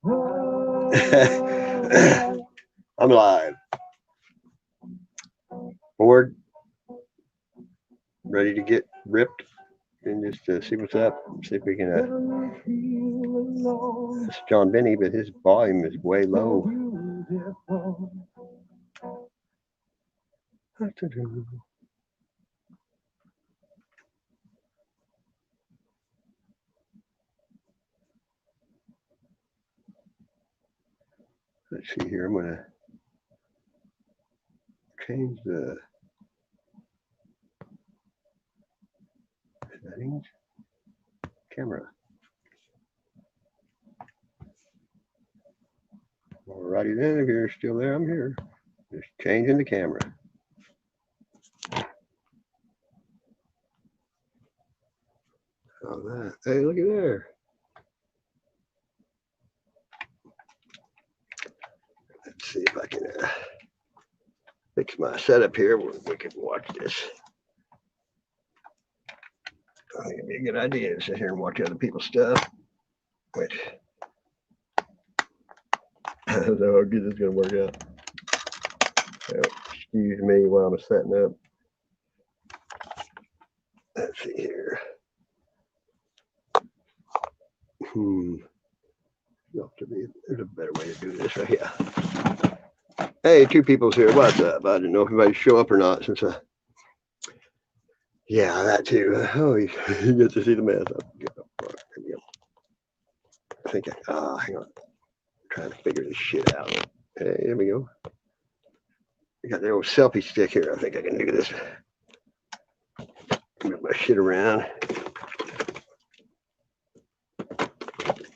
I'm live. Board, ready to get ripped and just see what's up. See if we can. It's John Benny, but his volume is way low. Let's see here. I'm going to change the settings. Camera. Alrighty then, if you're still there, I'm here. Just changing the camera. Oh, that. Hey, look at there. Let's see if I can fix my setup here where we can watch this. I think it'd be a good idea to sit here and watch other people's stuff. Which I don't know how good this is going to work out. Excuse me while I'm setting up. Let's see here. There's a better way to do this right here. Hey, two people's here. What's up? I didn't know if everybody show up or not since yeah, that too. Oh, you get to see the mess. I think hang on. I'm trying to figure this shit out. Hey, there we go. I got the old selfie stick here. I think I can do this. Move my shit around.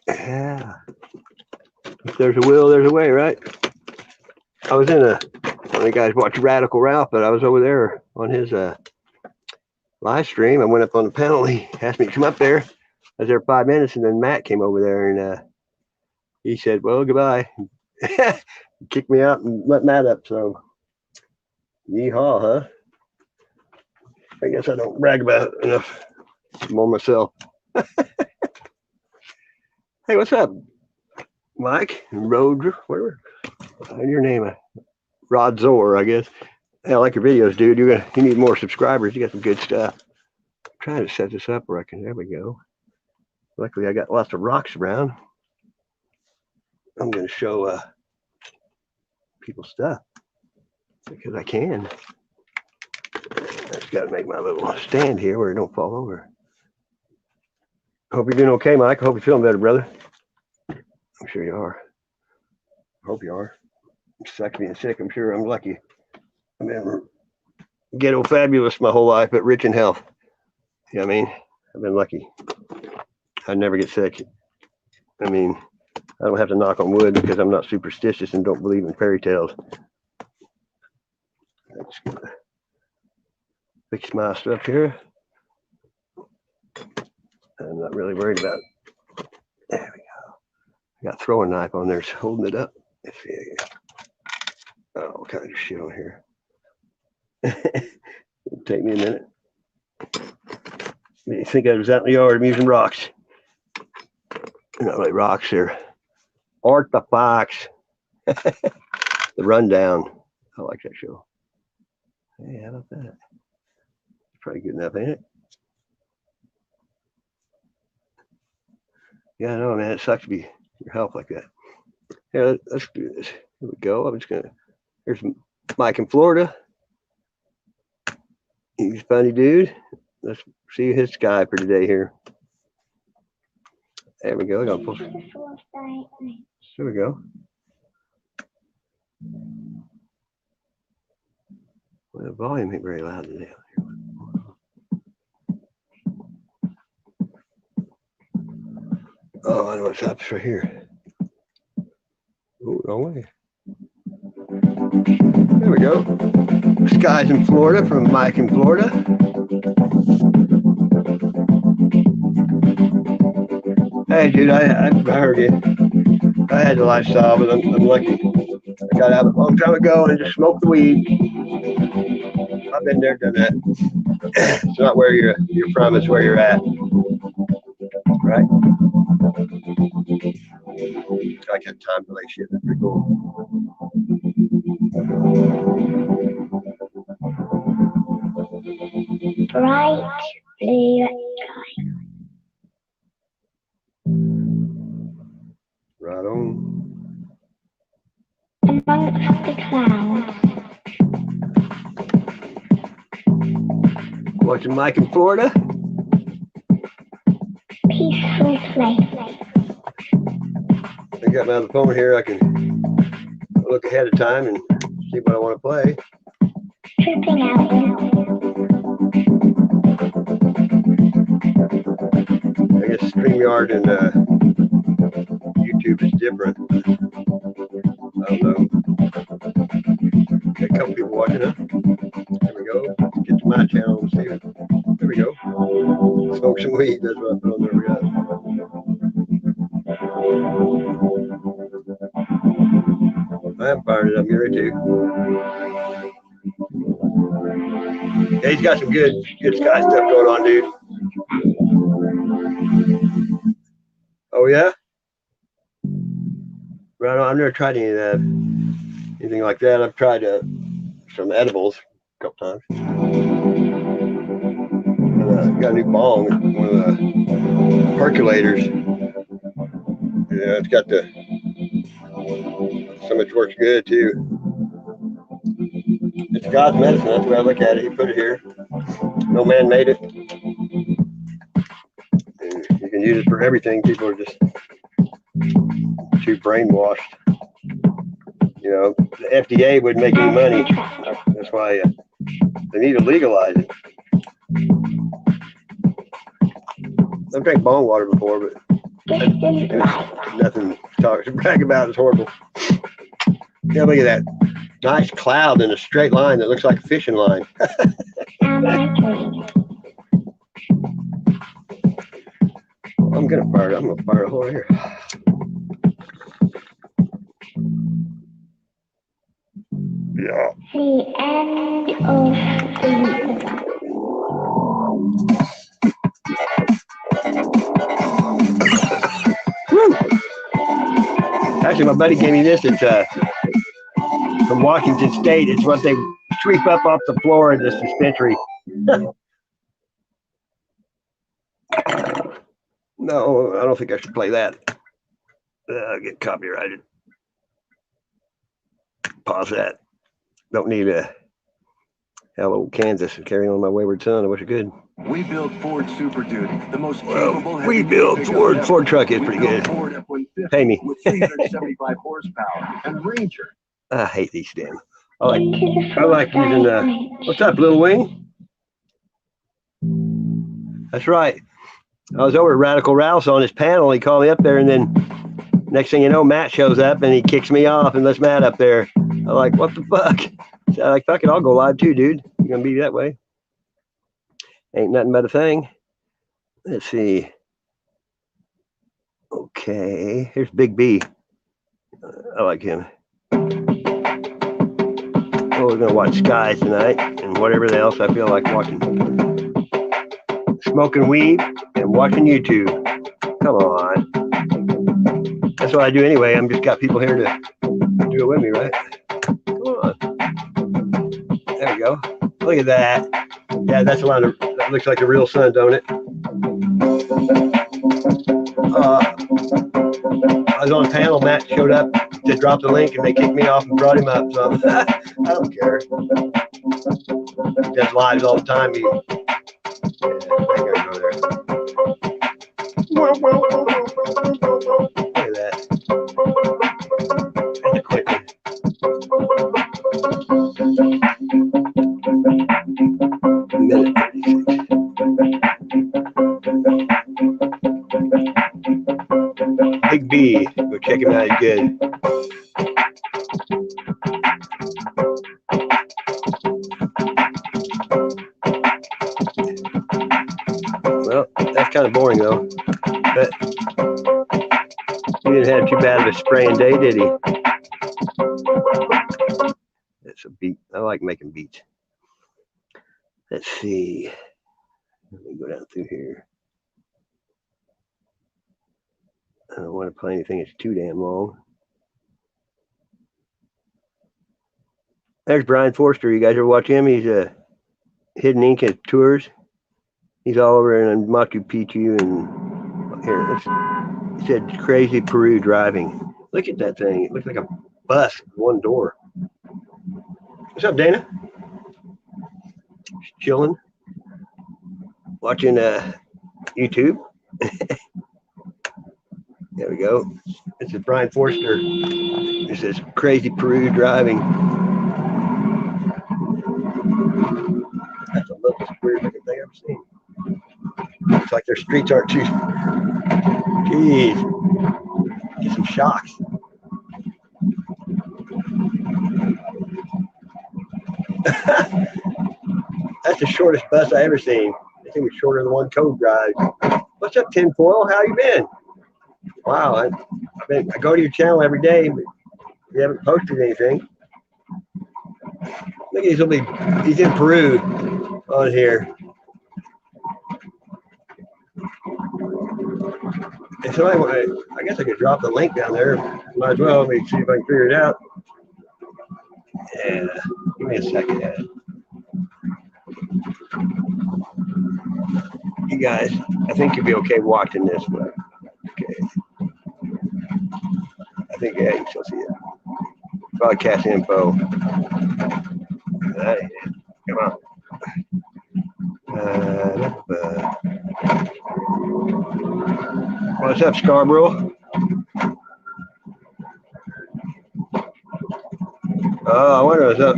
Yeah. If there's a will, there's a way, right? I was in one of the guys watched Radical Ralph, but I was over there on his live stream. I went up on the panel. He asked me to come up there. I was there 5 minutes, and then Matt came over there, and he said, well, goodbye. Kicked me out and let Matt up, so yeehaw, huh? I guess I don't brag about it enough. More myself. Hey, what's up, Mike? Road, whatever. Your name, Rod Zor, I guess. Hey, I like your videos, dude. You need more subscribers. You got some good stuff. I'm trying to set this up where I can. There we go. Luckily, I got lots of rocks around. I'm going to show people stuff because I can. I just got to make my little stand here where it don't fall over. Hope you're doing okay, Mike. I hope you're feeling better, brother. I'm sure you are. I hope you are. It sucks being sick. I'm sure I'm lucky. I've been ghetto fabulous my whole life, but rich in health. You know what I mean? I've been lucky. I never get sick. I mean, I don't have to knock on wood because I'm not superstitious and don't believe in fairy tales. I'm just gonna fix my stuff here. I'm not really worried about it. There we go. I got a throwing knife on there, it's holding it up. Let's see again. Oh, all kinds of shit on here. It'll take me a minute. You think I was out in the yard, I'm using rocks. They're not really rocks, they're artifacts. The Rundown. I like that show. Hey, how about that? Probably good enough, ain't it? Yeah, I know, man. It sucks to be your health like that. Yeah, let's do this. Here we go. I'm just gonna. Here's Mike in Florida. He's a funny dude. Let's see his sky for today here. There we go. I got pull. There we go. Well, the volume ain't very loud today. Oh, I know what's up. It's right here. Oh, wrong way. There we go. Skies in Florida from Mike in Florida. Hey, dude, I heard you. I had the lifestyle, but I'm lucky. I got out a long time ago and just smoked the weed. I've been there, done that. It's not where you're from, it's where you're at. Right? like that time delay shit. That's pretty cool. Bright blue Right on. amongst the clouds. Watching Mike in Florida. Peaceful place. I got my other phone here. I can look ahead of time and see what I want to play. Tripping out. I guess StreamYard and YouTube is different. I don't know. Got a couple people watching, huh? There we go. Get to my channel and see it. There we go. Smoke some weed. That's what I put on there. We got. I'm fired it up here too. Yeah, he's got some good sky stuff going on, dude. Oh yeah? Right on. I've never tried any of that. Anything like that. I've tried some edibles a couple times. Got a new bong, one of the percolators. Yeah, it's got so much works good too. It's God's medicine. That's the way I look at it. He put it here. No man made it. And you can use it for everything. People are just too brainwashed. You know, the FDA wouldn't make any money. That's why they need to legalize it. I've drank bong water before, but nothing to brag about. It's horrible. Yeah, look at that nice cloud in a straight line that looks like a fishing line. I'm gonna fire it. I'm gonna fire a hole here. Yeah. The end of the Actually, my buddy gave me this. It's from Washington State. It's what they sweep up off the floor in this dispensary. No, I don't think I should play that. I'll get copyrighted. Pause that. Don't need a hello Kansas carrying on my wayward son. I wish I could. We built Ford Super Duty, the most capable. We built Ford truck is pretty good. Pay me. With 375 horsepower and Ranger. I hate these damn. I like using what's up, Little Wing? That's right. I was over at Radical Rouse on his panel. He called me up there, and then next thing you know, Matt shows up and he kicks me off and lets Matt up there. I'm like, what the fuck? So I'm like, fuck it, I'll go live too, dude. You're gonna be that way. Ain't nothing but a thing. Let's see. Okay, here's Big B. I like him. Oh, we're gonna watch Skies tonight and whatever else I feel like watching. Smoking weed and watching YouTube. Come on. That's what I do anyway. I'm just got people here to do it with me, right? Come on. There we go. Look at that. Yeah, that's a lot of, that looks like the real sun, don't it? I was on a panel, Matt showed up to drop the link and they kicked me off and brought him up. So I don't care. He does lives all the time. I gotta go there. Look at that. That's a quick one. Minute 36. Big B, go check him out, he's good. Well, that's kind of boring though. But he didn't have too bad of a spraying day, did he? That's a beat. I like making beats. Let's see. Let me go down through here. I don't want to play anything that's too damn long. There's Brian Forster. You guys ever watch him? He's a Hidden Ink at tours. He's all over in Machu Picchu and here. It said crazy Peru driving. Look at that thing. It looks like a bus with one door. What's up, Dana? Just chilling. Watching YouTube. There we go. This is Brian Forster. This is crazy Peru driving. That's the most weird looking thing I've ever seen. Looks like their streets aren't too. Jeez. Get some shocks. That's the shortest bus I ever seen. I think it's shorter than one Code drives. What's up, Tinfoil? How you been? Wow, I go to your channel every day, but you haven't posted anything. Look at he's in Peru on here. And so I guess I could drop the link down there. Might as well. Let me see if I can figure it out. Yeah, give me a second. You guys, I think you'll be okay watching this, but okay. I think, yeah, you shall see it. Broadcast info. Right. Come on. What's up, Scarborough? Oh, I wonder what's up.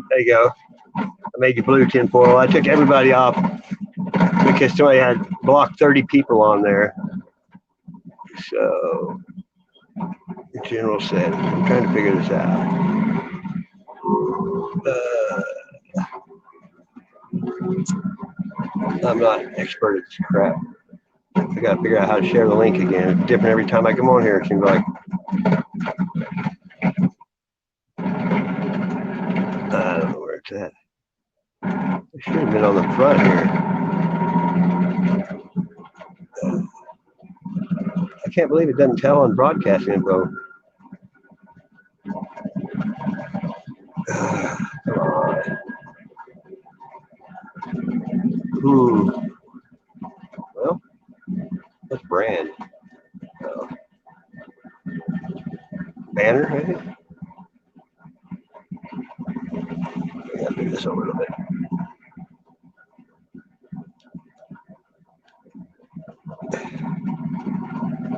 There you go. I made you blue, Tinfoil. I took everybody off because somebody had blocked 30 people on there. So, the general said, I'm trying to figure this out. I'm not an expert at this crap. I gotta figure out how to share the link again. It's different every time I come on here, it seems like. I don't know where it's at. It should have been on the front here. I can't believe it doesn't tell on broadcast info. Well, what's brand? Banner, I think. I gotta move this over a little bit.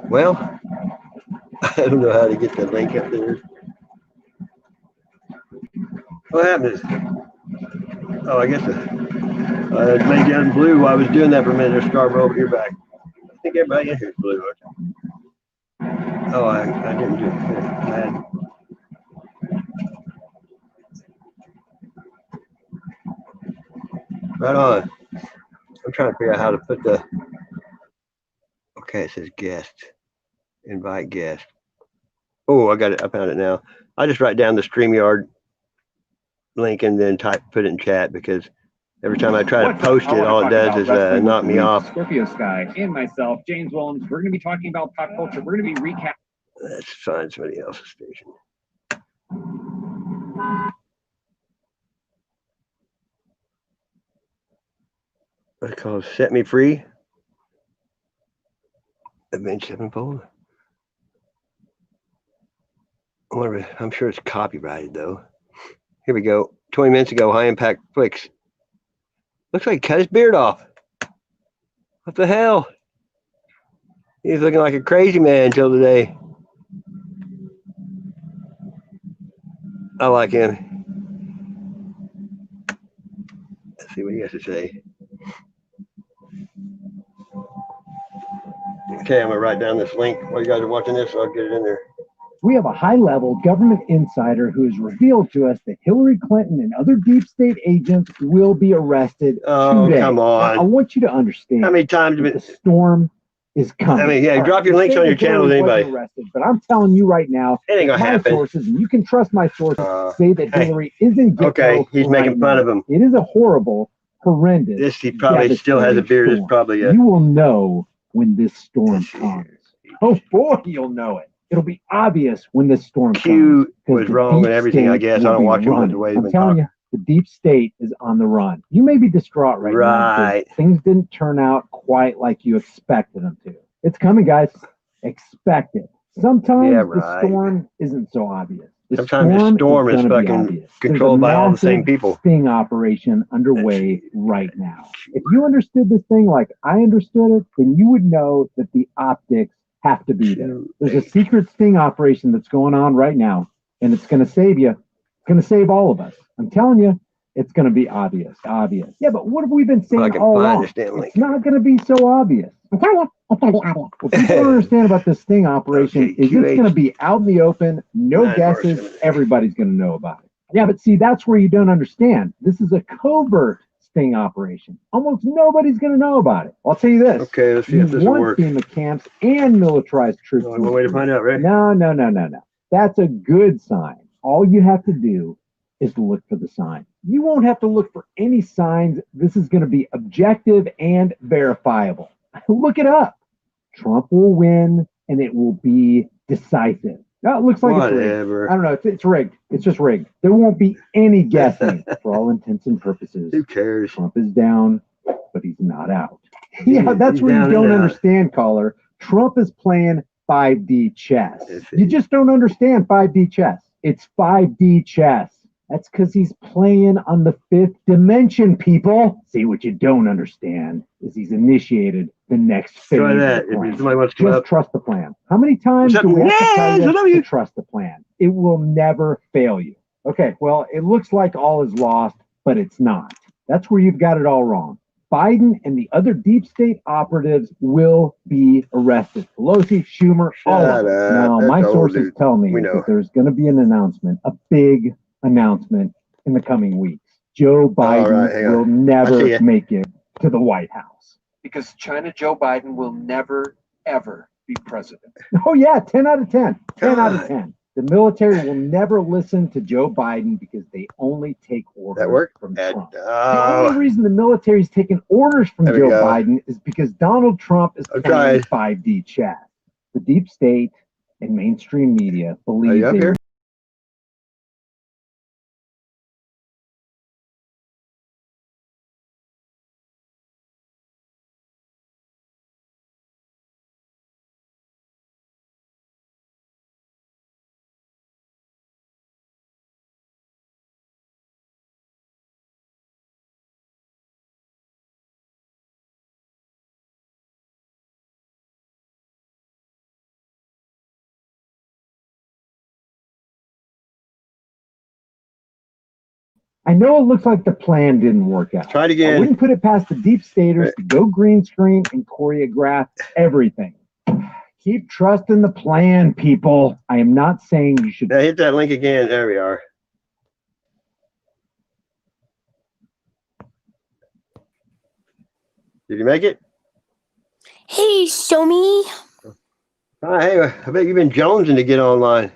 Well, I don't know how to get the link up there. What happened? Oh, I guess I made you in blue while I was doing that for a minute. There's Scarborough, but you're back. I think everybody in here is blue. Oh, I didn't do it. Right on. I'm trying to figure out how to put the. Okay, it says guest. Invite guest. Oh, I got it. I found it now. I just write down the StreamYard link and then put it in chat because every time I try to post it, all it does is knock me off. Scorpio Sky and myself, James Willems. We're going to be talking about pop culture. We're going to be recapping. Let's find somebody else's station. What's it called? Set Me Free? Avenged Sevenfold? I'm sure it's copyrighted though. Here we go. 20 minutes ago, High Impact Flicks. Looks like he cut his beard off. What the hell? He's looking like a crazy man until today. I like him. Let's see what he has to say. Okay, I'm gonna write down this link while you guys are watching this, so I'll get it in there. We have a high-level government insider who has revealed to us that Hillary Clinton and other deep state agents will be arrested today. Come on. Now, I want you to understand. How many times the storm is coming. I mean, yeah, drop your links on your channel to anybody. Arrested, but I'm telling you right now, it ain't gonna happen. Sources, and you can trust my sources, say that Hillary is in Gitmo. Okay, he's making fun of him. It is a horrible, horrendous. This, he probably still has a beard. It's probably you will know when this storm This comes. Oh boy, you'll know it. It'll be obvious when this storm Q comes. 'cause was the wrong deep and everything, I state guess. will I don't be watch him, but the running. way he's I'm been telling talking. you, the deep state is on the run. You may be distraught right now because Right. things didn't turn out quite like you expected them to. It's coming, guys. Expect it. Sometimes Yeah, the right. storm isn't so obvious. The Sometimes the storm is gonna be fucking obvious. controlled by all the same There's a people. massive sting operation underway right now. If you understood this thing like I understood it, then you would know that the optics have to be there. There's a secret sting operation that's going on right now, and it's going to save you. It's going to save all of us. I'm telling you, it's going to be obvious. Obvious. Yeah, but what have we been saying Fucking all find along? this damn link. It's not going to be so obvious. I'm telling you, it's going to be obvious. What people don't understand about this sting operation Okay, is it's QH. going to be out in the open, no 9 guesses. hours. Everybody's going to know about it. Yeah, but see, that's where you don't understand. This is a covert sting operation. Almost nobody's going to know about it. I'll tell you this. Okay, let's see You if this will want work. FEMA camps and militarized troops. Only one way to find out, right? No. That's a good sign. All you have to do is look for the sign. You won't have to look for any signs. This is going to be objective and verifiable. Look it up. Trump will win, and it will be decisive. Now, it looks like it's rigged. Whatever. I don't know. It's rigged. It's just rigged. There won't be any guessing for all intents and purposes. Who cares? Trump is down, but he's not out. Yeah, that's He's what you down don't and out. understand, caller. Trump is playing 5D chess. That's it. You just don't understand 5D chess. It's 5D chess. That's because he's playing on the fifth dimension, people. See, what you don't understand is he's initiated the next phase. Try of the that. If plan. somebody wants to come Just up. trust the plan. How many times What's do up? we have to tell Yes, I love you you. to trust the plan? It will never fail you. Okay, well, it looks like all is lost, but it's not. That's where you've got it all wrong. Biden and the other deep state operatives will be arrested. Pelosi, Schumer, all of Shut them. up. Now, That's my old sources news. tell me We know. that there's going to be an announcement, a big announcement in the coming weeks. Joe Biden right, hang on. will I see never ya. make it to the White House. Because China Joe Biden will never, ever be president. Oh, yeah, 10 out of 10. 10 out of God. 10. The military will never listen to Joe Biden because they only take orders That work? from Ed. Trump. The Oh, only reason the military is taking orders from There we Joe go. Biden is because Donald Trump is I'm playing trying. 5D chess. The deep state and mainstream media are believe you up they here? I know it looks like the plan didn't work out. Try it I again. wouldn't put it past the deep staters Right. to go green screen and choreograph everything. Keep trusting the plan, people. I am not saying you should. Now hit that link again. There we are. Did you make it? Hey, show me. Oh, hey, I bet you've been jonesing to get online.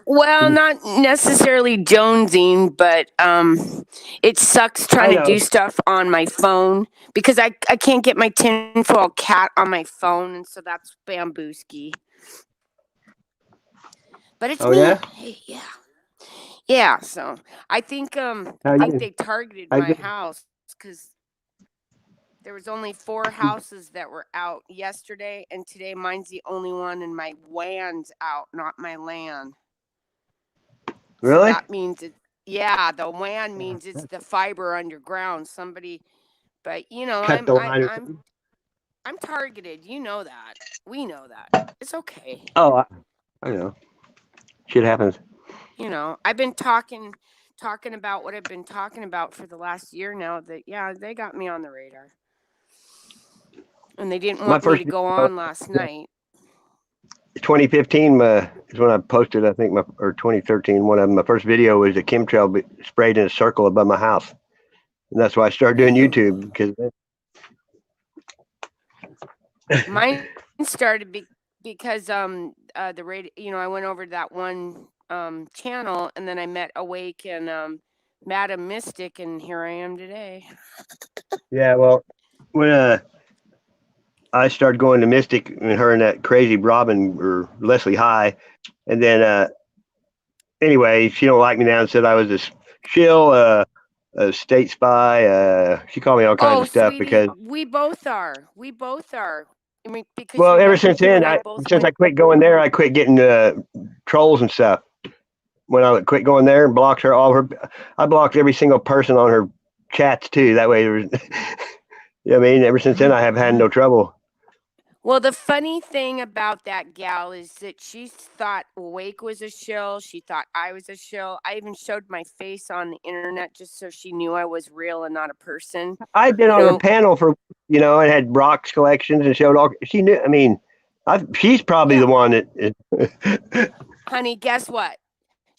Well, not necessarily jonesing, but it sucks trying I to know. do stuff on my phone because I can't get my tinfoil cat on my phone, and so that's bambooski. But it's Oh, me. yeah? Hey, yeah. So I think How I you think doing? they targeted How you my doing? house because there was only 4 houses that were out yesterday, and today mine's the only one, and my WAN's out, not my LAN. So Really? that means it. Yeah, the WAN means it's the fiber underground. Somebody, but you know, Cut the line. or something? I'm targeted. You know that. We know that. It's okay. Oh, I know. Shit happens. You know, I've been talking about what I've been talking about for the last year now. That yeah, they got me on the radar, and they didn't My want me first to go video, on last night. 2015 is when I posted, I think, or 2013, one of them. My first video was a chemtrail sprayed in a circle above my house. And that's why I started doing YouTube, because Mine started because the radio. You know, I went over to that one channel, and then I met Awake and Madam Mystic, and here I am today. yeah, well, when I started going to Mystic and her and that crazy Robin or Leslie High, and then anyway, she don't like me now and said I was a shill, a state spy. She called me all kinds Oh, of stuff sweetie, because we both are. We both are. I mean, because well, ever remember since you then, and I both since I went. quit going there, I quit getting trolls and stuff. When I quit going there and blocked her, I blocked every single person on her chats too. That way, there was, you know what I mean, ever since then, I have had no trouble. Well, the funny thing about that gal is that she thought Wake was a shill. She thought I was a shill. I even showed my face on the internet just so she knew I was real and not a person. I'd been You on her know, panel for, and had rocks collections and showed all. She knew. I mean, she's probably Yeah. the one that. honey, guess what?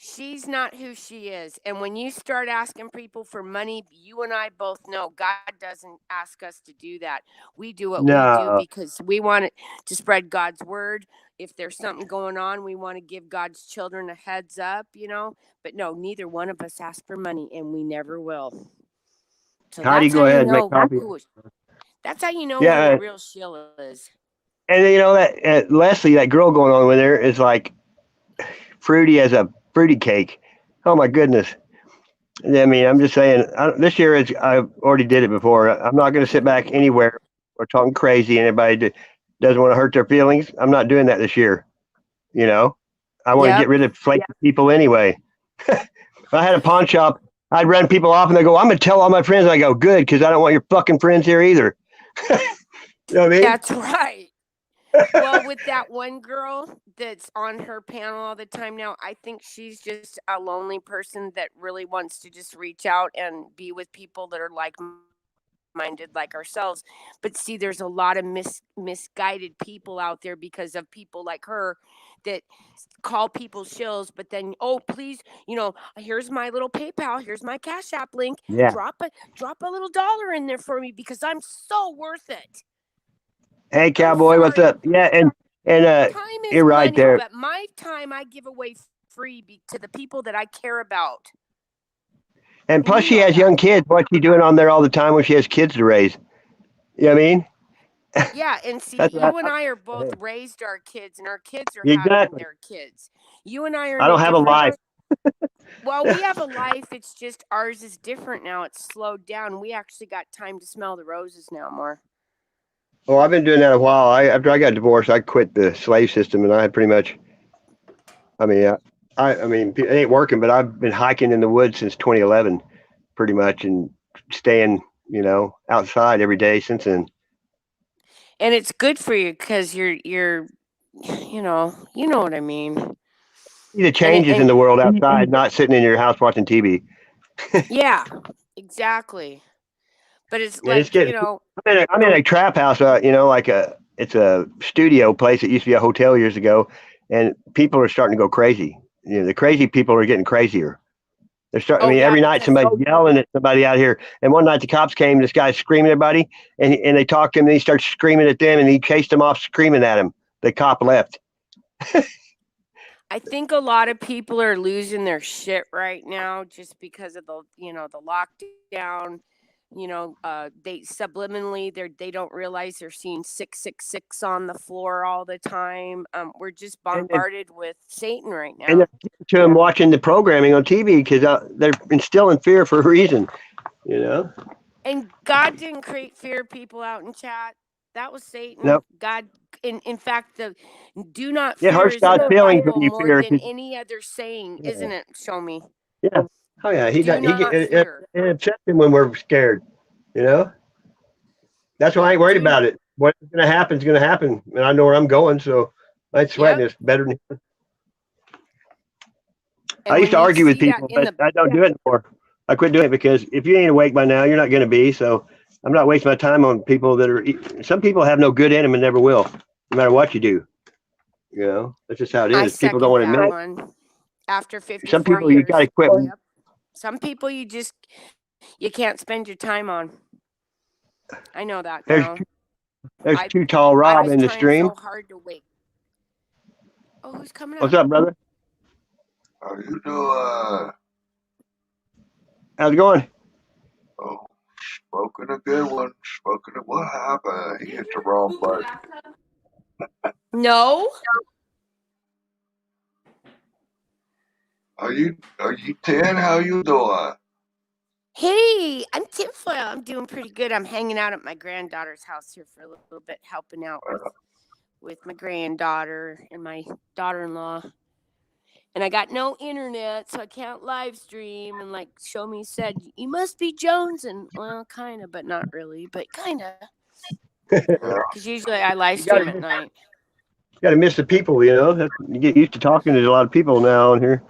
She's not who she is. And when you start asking people for money, you and I both know God doesn't ask us to do that. We do what we do No, because we want it to spread God's word. If there's something going on, we want to give God's children a heads up, But no, neither one of us asked for money, and we never will. So Heidi, that's go how you ahead and make know copy. that's how you know who Yeah, a real shill is. and then, that Leslie, that girl going on with her is like fruity as a fruity cake. Oh my goodness. I mean, I'm just saying. This year I already did it before. I'm not going to sit back anywhere or talking crazy and everybody doesn't want to hurt their feelings. I'm not doing that this year. I want to get Yep. rid of flaky people anyway. If I had a pawn shop, I'd run people off and they go, I'm going to tell all my friends. I go, good, because I don't want your fucking friends here either. You know what I mean? That's right. Well, with that one girl that's on her panel all the time now, I think she's just a lonely person that really wants to just reach out and be with people that are like-minded like ourselves. But see, there's a lot of misguided people out there because of people like her that call people shills, but then, oh, please, here's my little PayPal, here's my Cash App link. Yeah. Drop a little dollar in there for me because I'm so worth it. Hey, cowboy, what's sorry. up? Yeah, and Time is you're right money, there. but my time I give away free to the people that I care about. And plus, you she know has that. young kids. What's she doing on there all the time when she has kids to raise? You know what I mean? Yeah, and see, That's you right. and I are both raised our kids, and our kids are having Exactly. their kids. You and I are. I don't have a life. Well, we have a life. It's just ours is different now. It's slowed down. We actually got time to smell the roses now more. Oh, I've been doing that a while. After I got divorced, I quit the slave system, and I had pretty much. I mean, it ain't working, but I've been hiking in the woods since 2011, pretty much, and staying, outside every day since then. And it's good for you because you're, you know what I mean. See the changes in the world outside, not sitting in your house watching TV. Yeah, exactly. But it's And it's like, getting. I'm in a trap house. It's a studio place. It used to be a hotel years ago, and people are starting to go crazy. The crazy people are getting crazier. They're starting. Every night somebody's yelling at somebody out here. And one night the cops came. This guy's screaming at everybody, and they talked to him. And he starts screaming at them, and he chased them off, screaming at him. The cop left. I think a lot of people are losing their shit right now just because of the lockdown. They subliminally they don't realize they're seeing 666 on the floor all the time. We're just bombarded with Satan right now. And they're to them watching the programming on TV because they're instilling fear for a reason. And God didn't create fear people out in chat. That was Satan. Nope. God, in fact, the do not It fear hurts is God's in the feelings Bible when you more fear. than any other saying, isn't it? Show me. Yeah. Oh yeah. He Do not fear. it upsets him when we're scared. That's why I ain't worried about it. What's gonna happen is gonna happen, and I know where I'm going, so I ain't sweating. It's better than. I used to argue with people, but I don't do it anymore. I quit doing it because if you ain't awake by now, you're not going to be. So I'm not wasting my time on people that are. Some people have no good in them and never will, no matter what you do. That's just how it is. People don't want to admit. One. After 54 Some people years, you got to quit. Yep. Some people you can't spend your time on. I know that now. There's Too Tall Rob in the stream. So hard to wait. Oh, who's coming up? What's up, brother? How you doing? How's it going? Oh, Smoking a good one. Smoking it. What happened? He hit the wrong button. No. Are you 10? How you doing? Hey, I'm tinfoil. I'm doing pretty good. I'm hanging out at my granddaughter's house here for a little bit, helping out with my granddaughter and my daughter-in-law. And I got no internet, so I can't live stream. And like Show Me said, you must be Jones. And well, kind of, but not really, but kind of. Because usually I live stream at night. You got to miss the people, you know. You get used to talking to a lot of people now on here.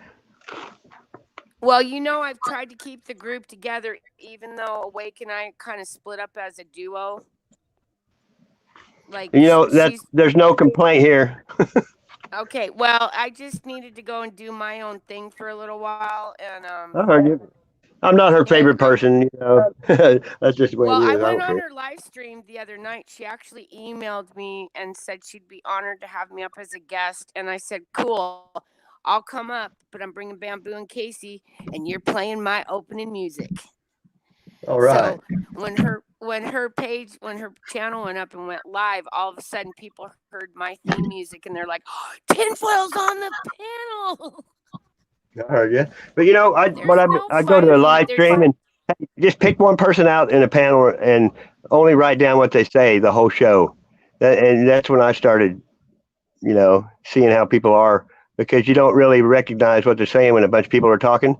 Well, you know, I've tried to keep the group together, even though Awake and I kind of split up as a duo. Like, You know, there's no complaint here. okay, well, I just needed to go and do my own thing for a little while, and I heard you. I'm not her favorite person, you know. That's just the way well, it I is. I went don't on care. her live stream the other night. She actually emailed me and said she'd be honored to have me up as a guest, and I said, "Cool, I'll come up, but I'm bringing Bamboo and Casey, and you're playing my opening music." All right. So when her channel went up and went live, all of a sudden people heard my theme music and they're like, oh, Tinfoil's on the panel. I heard you. But you know, I go to the live stream and just pick one person out in a panel and only write down what they say the whole show. And that's when I started, you know, seeing how people are, because you don't really recognize what they're saying when a bunch of people are talking.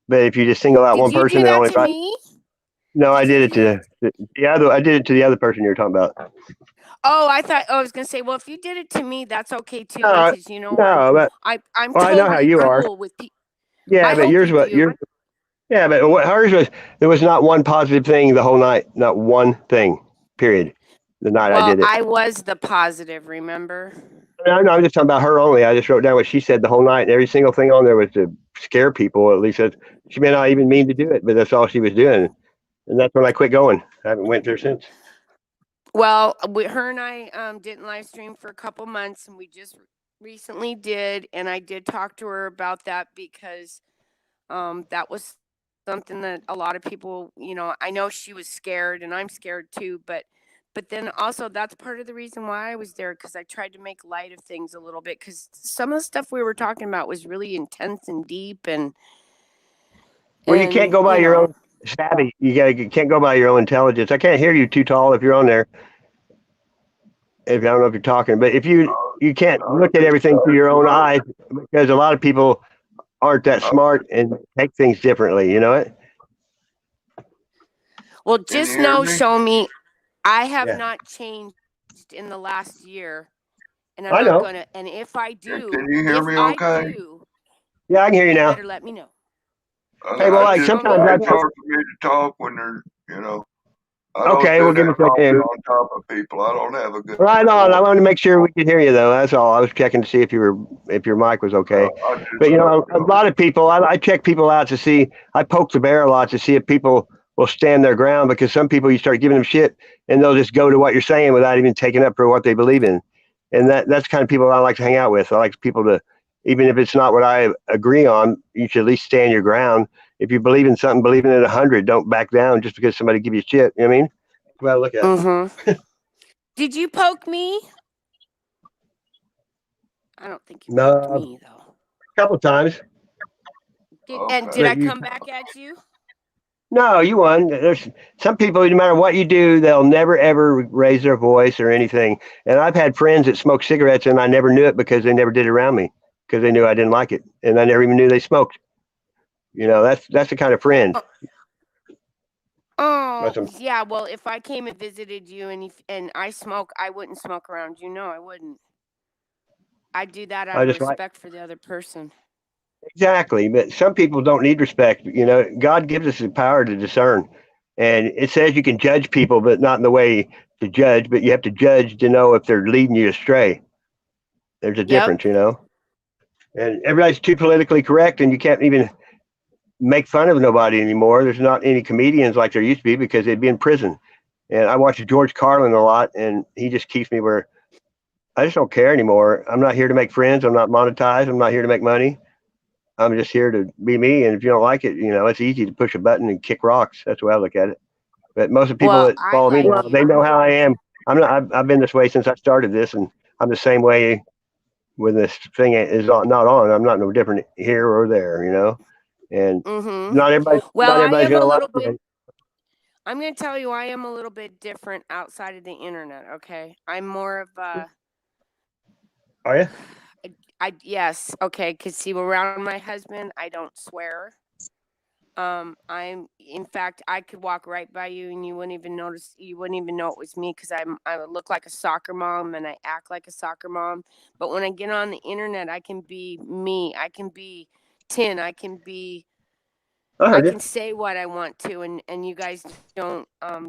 But if you just single out one person and only write. No, I did it to the other person you were talking about. Oh, I was gonna say, well, if you did it to me, that's okay too, because you know, I'm totally I know how you are. With yeah, but yours was yeah, but what hers was, there was not one positive thing the whole night, not one thing, period. The night I did it, I was the positive. Remember? No, I'm just talking about her only. I just wrote down what she said the whole night, and every single thing on there was to scare people. At least she may not even mean to do it, but that's all she was doing. And that's when I quit going. I haven't went there since. Well, her and I didn't live stream for a couple months, and we just recently did. And I did talk to her about that because that was something that a lot of people, you know, I know she was scared, and I'm scared too. But then also that's part of the reason why I was there, because I tried to make light of things a little bit, because some of the stuff we were talking about was really intense and deep. And well, you can't go by your own savvy. You can't go by your own intelligence. I can't hear you too tall if you're on there. If I don't know if you're talking, but if you can't look at everything through your own eyes, because a lot of people aren't that smart and take things differently. You know it. Well, just know, Show Me, I have not changed in the last year, and I'm not gonna. And if I do, can you hear me okay? Yeah, I can hear you now. Better let me know. Hey, well, like sometimes it's hard for me to talk when they're, you know. Okay, we'll give it a second. On top of people, I don't have a good. Right on. I wanted to make sure we could hear you, though. That's all. I was checking to see if your mic was okay. But you know, a lot of people, I check people out to see. I poke the bear a lot to see if people will stand their ground, because some people, you start giving them shit and they'll just go to what you're saying without even taking up for what they believe in. And that's the kind of people I like to hang out with. I like people to, even if it's not what I agree on, you should at least stand your ground. If you believe in something, believe in it 100. Don't back down just because somebody give you shit. You know what I mean? Well, look at it. Did you poke me? I don't think you poked me, though. A couple times. Did I come back at you? No, you won. There's some people, no matter what you do, they'll never, ever raise their voice or anything. And I've had friends that smoke cigarettes, and I never knew it because they never did it around me, because they knew I didn't like it. And I never even knew they smoked. You know, that's the kind of friend. Oh, yeah. Well, if I came and visited you and I smoke, I wouldn't smoke around you. No, I wouldn't. I'd do that out of respect for the other person. Exactly. But some people don't need respect. You know, God gives us the power to discern. And it says you can judge people, but not in the way to judge, but you have to judge to know if they're leading you astray. There's a difference, you know. And everybody's too politically correct, and you can't even make fun of nobody anymore. There's not any comedians like there used to be, because they'd be in prison. And I watch George Carlin a lot, and he just keeps me where I just don't care anymore. I'm not here to make friends. I'm not monetized. I'm not here to make money. I'm just here to be me. And if you don't like it, you know, it's easy to push a button and kick rocks. That's the way I look at it. But most of the people Well, that I follow me like now, they know how I am. I'm not. I've been this way since I started this, and I'm the same way when this thing is not on. I'm not no different here or there, you know. And Mm-hmm. not everybody. Well, Not I everybody's am a gonna like little bit. it. I'm going to tell you, I am a little bit different outside of the internet. Okay, I'm more of a. Are you? Yes, okay, because see, around my husband, I don't swear. I'm in fact, I could walk right by you and you wouldn't even notice. You wouldn't even know it was me because I look like a soccer mom and I act like a soccer mom. But when I get on the internet, I can be me. I can be Tin. I can be. I I heard you. can say what I want to, and you guys don't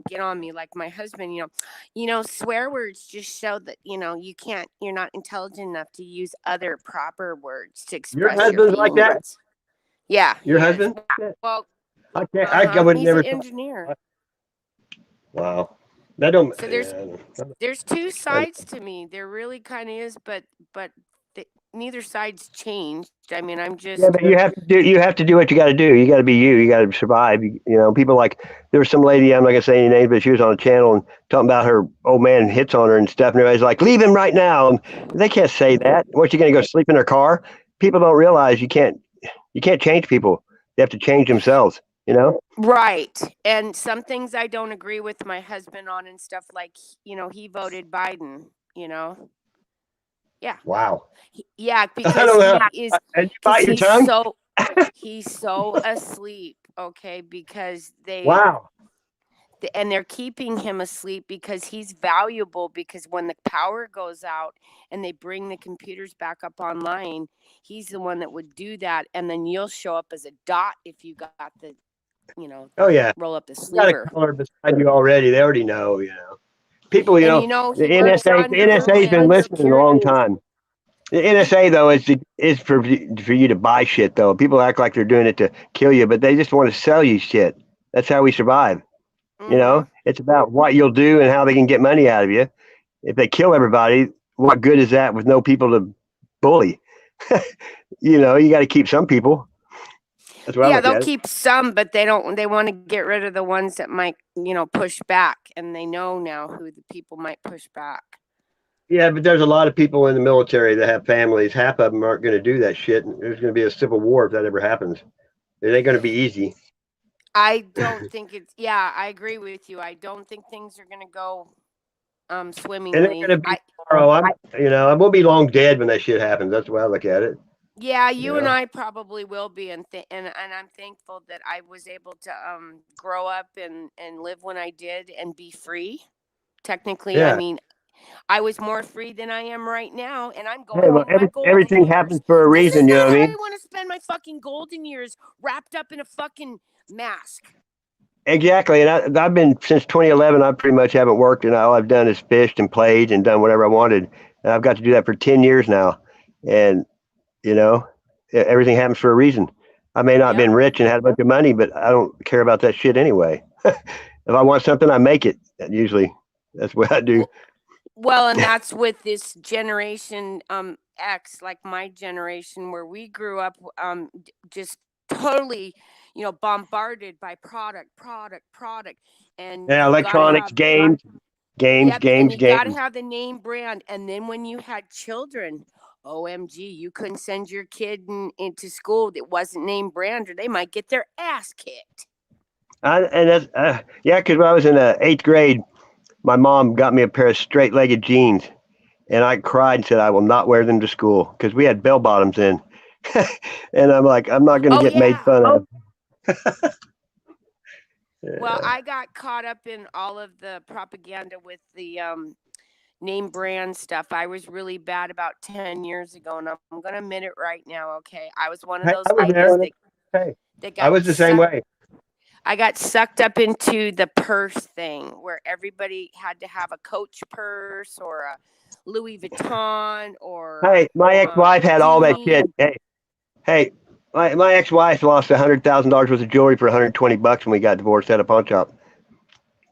get on me like my husband. Swear words just show that you can't. You're not intelligent enough to use other proper words to Your express your husband's like that. feelings. Yeah, Your he is. husband? Well, I can't. I would he's never. an engineer. Wow. That don't. So Yeah. there's two sides to me. There really kind of is, but neither side's changed. I mean, I'm just. Yeah, but you have to do. You have to do what you got to do. You got to be you. You got to survive. People like there was some lady. I'm not gonna say any names, but she was on a channel and talking about her old man hits on her and stuff. And everybody's like, "Leave him right now." And they can't say that. What, you gonna go sleep in her car? People don't realize you can't. You can't change people. They have to change themselves. Right. And some things I don't agree with my husband on and stuff like, he voted Biden, Yeah. Wow. Yeah, I because don't know. he is And you bite your he's tongue. he's so asleep, okay, because Wow. and they're keeping him asleep because he's valuable because when the power goes out and they bring the computers back up online, he's the one that would do that and then you'll show up as a dot if you got the Oh yeah. roll up the You got a sleever. caller beside you already. They already know. People. And The he works NSA. on The NSA's been Homeland listening a long Security. time. The NSA though is for you to buy shit though. People act like they're doing it to kill you, but they just want to sell you shit. That's how we survive. Mhm. It's about what you'll do and how they can get money out of you. If they kill everybody, what good is that with no people to bully? You got to keep some people. That's what I Yeah, look they'll at it. keep some, but they want to get rid of the ones that might, push back. And they know now who the people might push back. Yeah, but there's a lot of people in the military that have families. Half of them aren't going to do that shit. There's going to be a civil war if that ever happens. It ain't going to be easy. I don't think I agree with you. I don't think things are going to go swimmingly. And it's going to be tomorrow. I won't be long dead when that shit happens. That's the way I look at it. Yeah, you and I probably will be, and I'm thankful that I was able to grow up and live when I did and be free. Technically, Yeah. I mean, I was more free than I am right now, and I'm going. Hey, well, everything happens for a reason. This is You know not what I how mean? I want to spend my fucking golden years wrapped up in a fucking mask. Exactly. And I've been since 2011. I pretty much haven't worked, and all I've done is fished and played and done whatever I wanted. And I've got to do that for 10 years now. And everything happens for a reason. I may not have been rich and had a bunch of money, but I don't care about that shit anyway. If I want something, I make it. Usually, that's what I do. Well, and that's with this generation X, like my generation, where we grew up just totally, bombarded by product, and Yeah, electronics, games. You got to have the name brand, and then when you had children, OMG, you couldn't send your kid into school that wasn't name brand, or they might get their ass kicked. Because when I was in the 8th grade, my mom got me a pair of straight-legged jeans, and I cried and said I will not wear them to school because we had bell bottoms in, and I'm like, I'm not going to get made fun of. Well, I got caught up in all of the propaganda with the name brand stuff. I was really bad about 10 years ago, and I'm going to admit it right now. Okay, I was one of those ladies that got I was the same way. I got sucked up into the purse thing where everybody had to have a Coach purse or a Louis Vuitton or. Hey, my ex-wife had all that shit. Hey, my ex-wife lost $100,000 worth of jewelry for $120 when we got divorced at a pawn shop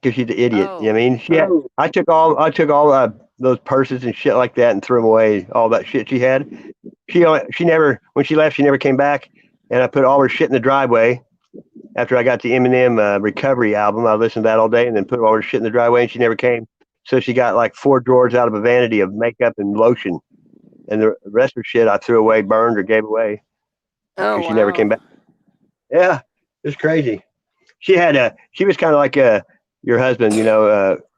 because she's an idiot. Oh. You know what I mean? I took all those purses and shit like that and threw them away. All that shit she had. She never, when she left, she never came back. And I put all her shit in the driveway. after I got the Eminem Recovery album. I listened to that all day and then put all her shit in the driveway, and she never came. So she got like 4 drawers out of a vanity of makeup and lotion, and the rest of her shit I threw away, burned, or gave away. Oh, She never came back. Yeah, it's crazy. She was kind of like your husband,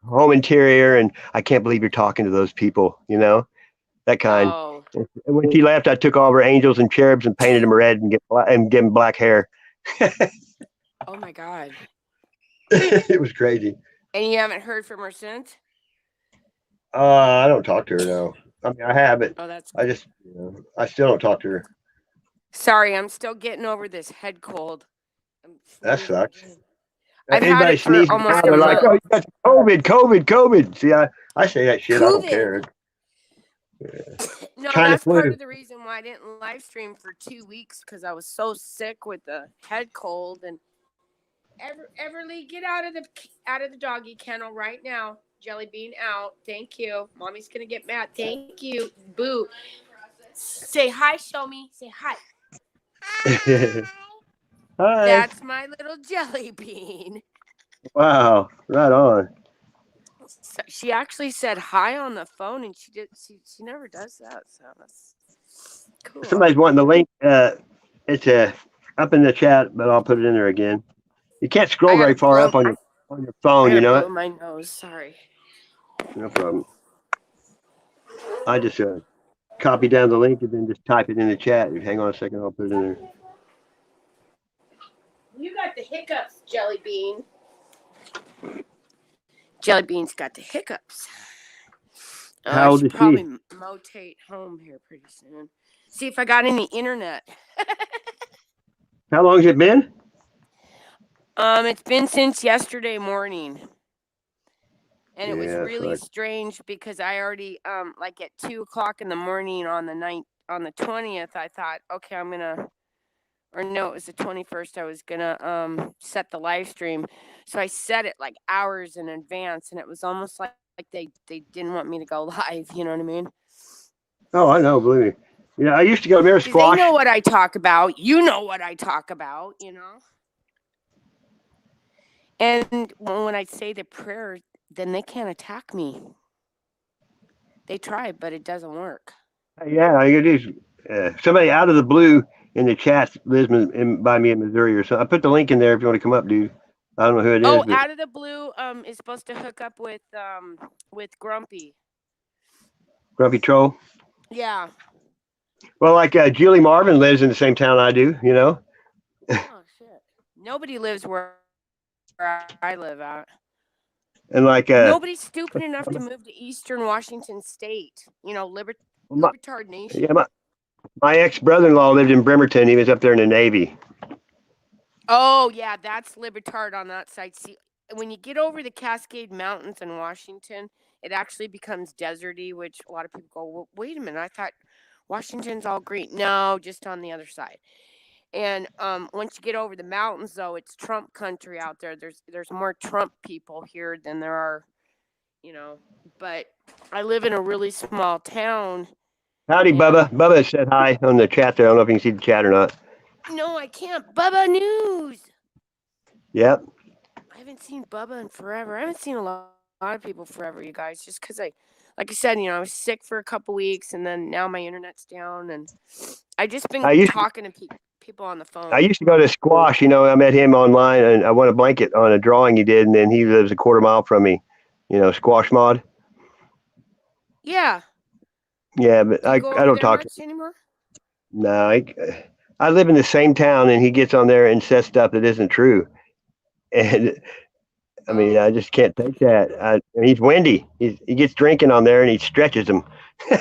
home interior, and I can't believe you're talking to those people, that kind. Oh, And when she left, I took all of her angels and cherubs and painted them red and gave them black hair. oh my God. It was crazy. And you haven't heard from her since? I don't talk to her now. I mean, I have, but Oh, that's I just, I still don't talk to her. sorry. I'm still getting over this head cold. That sucks. I've had Anybody it for sneezes, almost they're a like, month. "Oh, you got COVID." See, I say that shit. I don't COVID. care. No, China that's part flu. of the reason why I didn't live stream for 2 weeks, because I was so sick with the head cold. And Everly, get out of the doggy kennel right now. Jelly Bean out. Thank you. Mommy's gonna get mad. Thank you. Boo. Say hi. Show me. Say hi. Hi. That's my little Jelly Bean. Wow. Right on. So she actually said hi on the phone, and she never does that. So that's cool. Somebody's wanting the link. It's up in the chat, but I'll put it in there again. You can't scroll very far up on your phone, I you know blow it? my nose. Sorry. No problem. I just copy down the link and then just type it in the chat. Hang on a second, I'll put it in there. You got the hiccups, Jelly Bean. Jelly Bean's got the hiccups. How old I is should she? probably motate home here pretty soon. See if I got any internet. How long has it been? It's been since yesterday morning. And it was Yeah, really fuck. strange because I already like at 2:00 in the morning on the 20th, I thought, okay, it was the 21st. I was gonna set the live stream. So I set it like hours in advance, and it was almost like they didn't want me to go live, you know what I mean? Oh, I know, believe me. Yeah, I used to go Mirror 'Cause Squash. they know what I talk about. You know what I talk about, you know? And when I say the prayer, then they can't attack me. They try, but it doesn't work. Yeah, it is. Somebody out of the blue in the chat lives by me in Missouri or something. I put the link in there if you want to come up, dude. I don't know who it is. Oh, But out of the blue is supposed to hook up with Grumpy. Grumpy Troll. Yeah. Well, like Julie Marvin lives in the same town I do, you know? Oh shit. Nobody lives where I live at. And like Nobody's stupid enough to move to Eastern Washington State. You know, Libertard Nation. yeah, my ex-brother-in-law lived in Bremerton. He was up there in the Navy. Oh yeah, that's Libertard on that side. See, when you get over the Cascade Mountains in Washington, it actually becomes deserty, which a lot of people go, well, wait a minute, I thought Washington's all green. No, just on the other side. And once you get over the mountains, though, it's Trump country out there. There's more Trump people here than there are, you know. But I live in a really small town. Howdy, Bubba. Bubba said hi on the chat there. I don't know if you can see the chat or not. No, I can't. Bubba News. Yep. I haven't seen Bubba in forever. I haven't seen a lot of people forever, you guys. Just because like I said, I was sick for a couple weeks, and then now my internet's down, and I just been talking to people on the phone. I used to go to Squash. I met him online, and I won a blanket on a drawing he did, and then he lives a quarter mile from me. Squash Mod. Yeah. Yeah, but I don't talk to him anymore. No, I live in the same town, and he gets on there and says stuff that isn't true, and I mean, I just can't take that. He's windy. He gets drinking on there, and he stretches them. I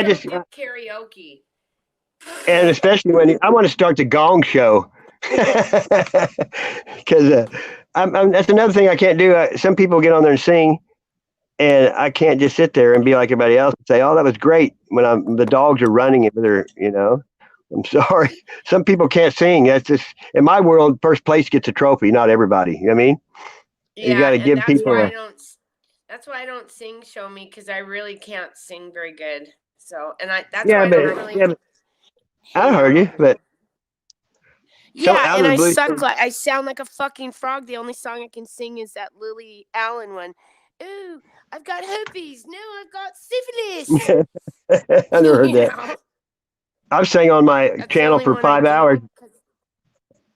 just do karaoke. And especially when I want to start the Gong Show, because that's another thing I can't do. Some people get on there and sing, and I can't just sit there and be like everybody else and say, "Oh, that was great." When the dogs are running it, I'm sorry. Some people can't sing. That's just in my world. First place gets a trophy, not everybody. You know what I mean? Yeah, you got to give people. That's why I don't sing. Show me, because I really can't sing very good. So, and I heard you, but Yeah, out and of the I blue. suck like I sound like a fucking frog. The only song I can sing is that Lily Allen one. Ooh, I've got herpes. No, I've got syphilis. I never heard You that. know? I've sang on my That's the channel only for one I 5 do, hours. 'cause-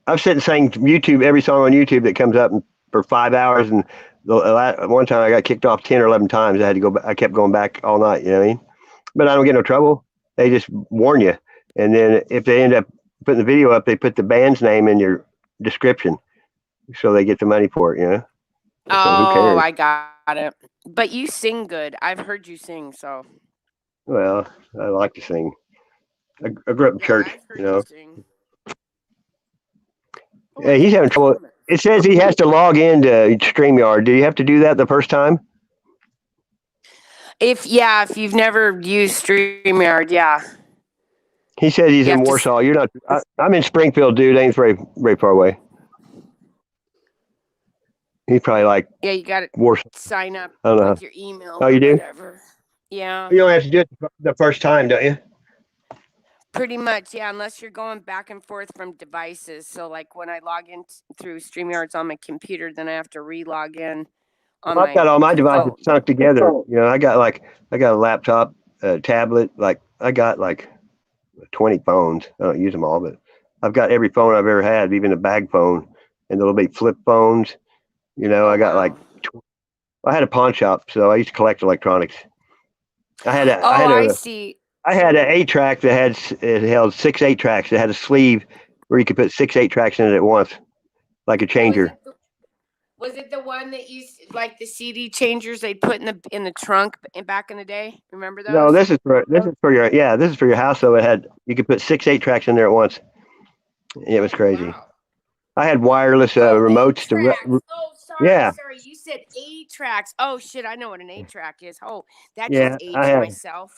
I've sat and sang YouTube, every song on YouTube that comes up for 5 hours. And one time I got kicked off 10 or 11 times. I had to go. I kept going back all night. You know what I mean? But I don't get no trouble. They just warn you. And then if they end up putting the video up, they put the band's name in your description, so they get the money for it. You know? So who Oh, cares? I got it. But you sing good. I've heard you sing, so Well, I like to sing. I grew up in yeah, church. I've heard You know? sing. Oh, Yeah, I he's got having my trouble. comment. It says he has to log into StreamYard. Do you have to do that the first time? If you've never used StreamYard, yeah. He says he's You in have to Warsaw. You're not. I'm in Springfield, dude. Ain't very far away. He's probably like Yeah, you got to Warsaw. sign up I don't know. with your email. Oh, you or do? Whatever. Yeah, You only have to do it the first time, don't you? pretty much. Yeah, unless you're going back and forth from devices. So, like when I log in through StreamYard's on my computer, then I have to re-log in on Well, I've got all my devices phone. sunk together. You know, I got a laptop, a tablet. Like I got like 20 phones. I don't use them all, but I've got every phone I've ever had, even a bag phone and the little big flip phones. You know, I got like. I had a pawn shop, so I used to collect electronics. I had I see. I had an 8-track it held 6 8-tracks. It had a sleeve where you could put 6 8-tracks in it at once, like a changer. Was it the one that you like the CD changers they'd put in the trunk back in the day? Remember those? No, this is for your house. So you could put 6 8-tracks in there at once. It was crazy. Wow. I had wireless remotes to. Yeah. Sorry. You said 8 tracks. Oh shit, I know what an 8-track is. Oh, that Yeah, just aged I had- myself.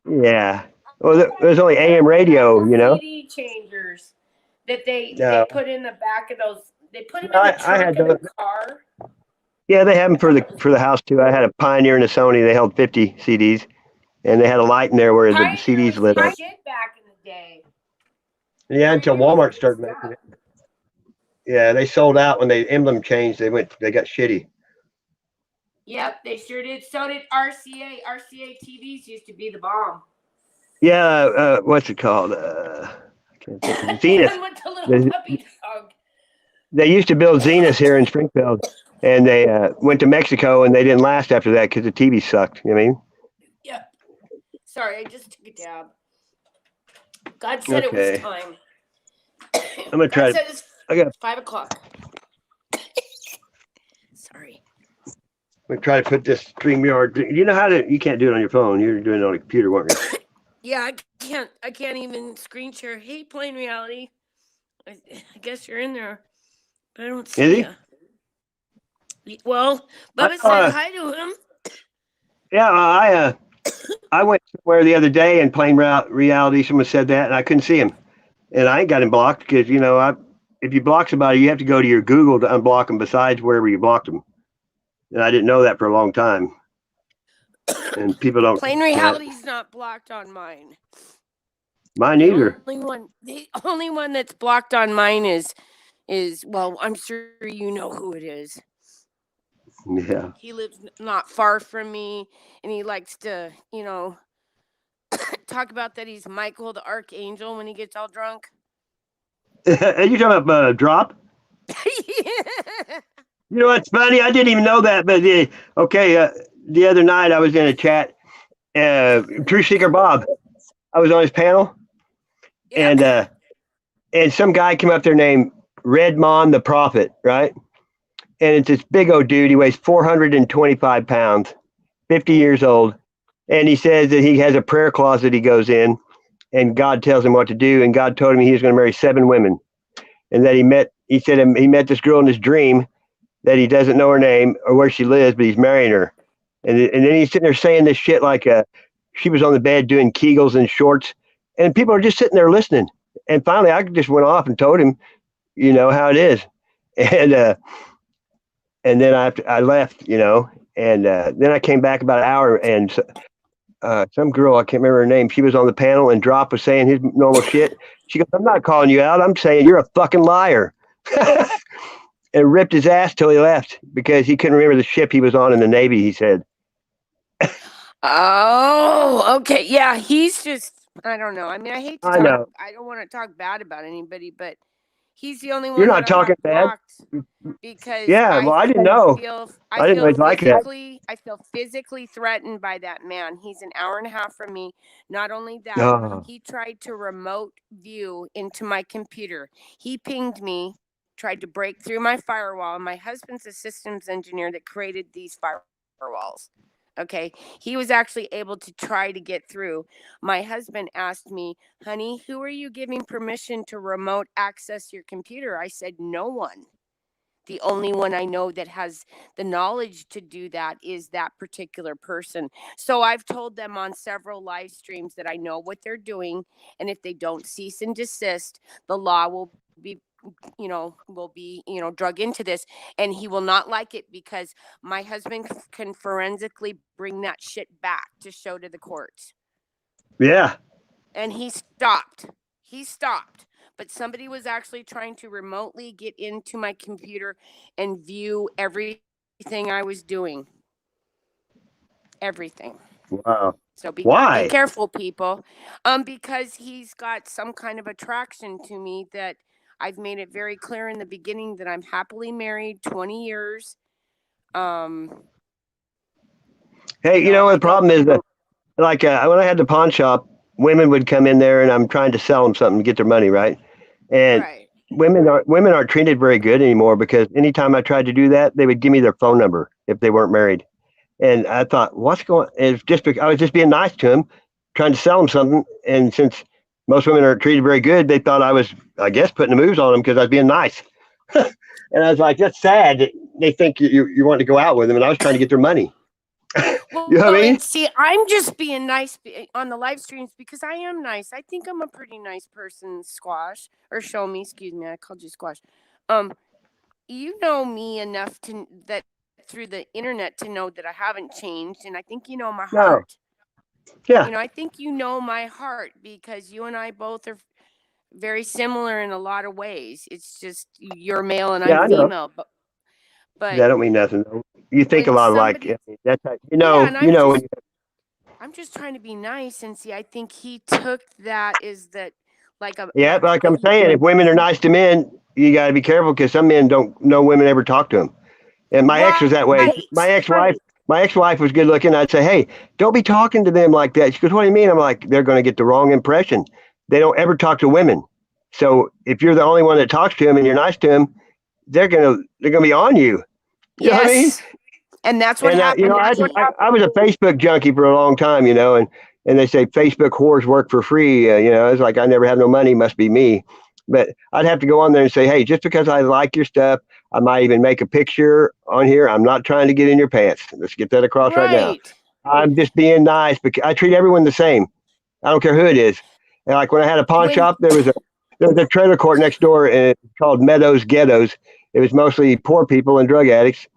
Yeah. Well, there's only AM radio, you know. CD changers that they No. put in the back of those. They put them I in the trunk had of the those. car. Yeah, they have them for the house too. I had a Pioneer and a Sony. They held 50 CDs, and they had a light in there where the Pioneer CDs was lit the up. shit back in the day. Yeah, until Pioneer was Walmart the started stuff. making it. Yeah, they sold out when the emblem changed. They got shitty. Yep, they sure did. So did RCA. RCA TVs used to be the bomb. Yeah, what's it called? I can't think of it. Zenith. One with the little puppy dog. They used to build Zenith here in Springfield, and they went to Mexico, and they didn't last after that because the TV sucked. You know what I mean? Yep. Sorry, I just took a dab. God said it Okay. was time. I'm gonna try God to. said it's I got. 5 o'clock. Sorry. I'm gonna try to put this StreamYard. You know how to? You can't do it on your phone. You're doing it on a computer, weren't you? Yeah, I can't even screen share. Hey, Plain Reality. I guess you're in there, but I don't see Is he? you. Well, Bubba said hi to him. Yeah, I went somewhere the other day and Plain Reality. Someone said that, and I couldn't see him, and I ain't got him blocked because if you block somebody, you have to go to your Google to unblock them. Besides wherever you blocked them, and I didn't know that for a long time. And people don't. Plain Reality's not blocked on mine. Mine either. The only one that's blocked on mine is well, I'm sure you know who it is. Yeah. He lives not far from me, and he likes to, talk about that he's Michael the Archangel when he gets all drunk. Are you talking about Drop? Yeah. You know what's funny? I didn't even know that. But the other night I was in a chat. Truth Seeker Bob. I was on his panel, and some guy came up there named Redmond the Prophet, right? And it's this big old dude. He weighs 425 pounds, 50 years old, and he says that he has a prayer closet he goes in, and God tells him what to do. And God told him he was going to marry 7 women, and that he met this girl in his dream that he doesn't know her name or where she lives, but he's marrying her. And then he's sitting there saying this shit like she was on the bed doing Kegels and shorts, and people are just sitting there listening. And finally, I just went off and told him, how it is. And then I left, and then I came back about an hour, and some girl, I can't remember her name. She was on the panel and Drop was saying his normal shit. She goes, I'm not calling you out. I'm saying you're a fucking liar. And ripped his ass till he left because he couldn't remember the ship he was on in the Navy, he said. Oh, okay. Yeah, he's just, I don't know. I mean, I hate to I talk, know. I don't want to talk bad about anybody, but he's the only one You're not that I have talking bad. blocked because Yeah, well, I didn't know. I didn't always like that. I feel physically threatened by that man. He's an hour and a half from me. Not only that, Oh, he tried to remote view into my computer. He pinged me, tried to break through my firewall. My husband's a systems engineer that created these firewalls. Okay. He was actually able to try to get through. My husband asked me, honey, who are you giving permission to remote access your computer? I said, no one. The only one I know that has the knowledge to do that is that particular person. So I've told them on several live streams that I know what they're doing. And if they don't cease and desist, the law will be drug into this, and he will not like it because my husband can forensically bring that shit back to show to the courts. yeah. And he stopped. But somebody was actually trying to remotely get into my computer and view everything I was doing. Everything. Wow. So be Why? careful, people. Because he's got some kind of attraction to me that I've made it very clear in the beginning that I'm happily married, 20 years. Hey, you know what the problem is that, like, when I had the pawn shop, women would come in there and I'm trying to sell them something to get their money, right? And Right. women aren't treated very good anymore because anytime I tried to do that, they would give me their phone number if they weren't married. And I thought, what's going? It's just because I was just being nice to them, trying to sell them something. And since most women aren't treated very good, they thought I was, I guess, putting the moves on them because I was being nice. And I was like, that's sad that they think you want to go out with them, and I was trying to get their money. Well, You know what I mean? and see, I'm just being nice on the live streams because I am nice. I think I'm a pretty nice person, Squash, or Show Me, excuse me. I called you Squash. You know me enough that through the internet to know that I haven't changed, and I think you know my No. heart. Yeah. You know, I think you know my heart because you and I both are very similar in a lot of ways. It's just you're male and Yeah, I'm I know. female, but That don't mean nothing. Though. You think a when lot alike. somebody, That's how, yeah, and when I'm just trying to be nice and see. I think he took that as that like a yeah, like I'm saying, if women are nice to men, you got to be careful because some men don't know women ever talk to them. And my ex was that way. Right. My ex-wife was good looking. I'd say, hey, don't be talking to them like that. She goes, what do you mean? I'm like, they're going to get the wrong impression. They don't ever talk to women. So if you're the only one that talks to them and you're nice to them, they're gonna be on you. You know what I mean? And that's what happened. You know, I was a Facebook junkie for a long time, you know, and they say Facebook whores work for free. You know, it's like I never have no money, must be me. But I'd have to go on there and say, hey, just because I like your stuff, I might even make a picture on here. I'm not trying to get in your pants. Let's get that across right now. I'm just being nice because I treat everyone the same. I don't care who it is. And like when I had a pawn shop, there was a trailer court next door, and it's called Meadows Ghettos. It was mostly poor people and drug addicts.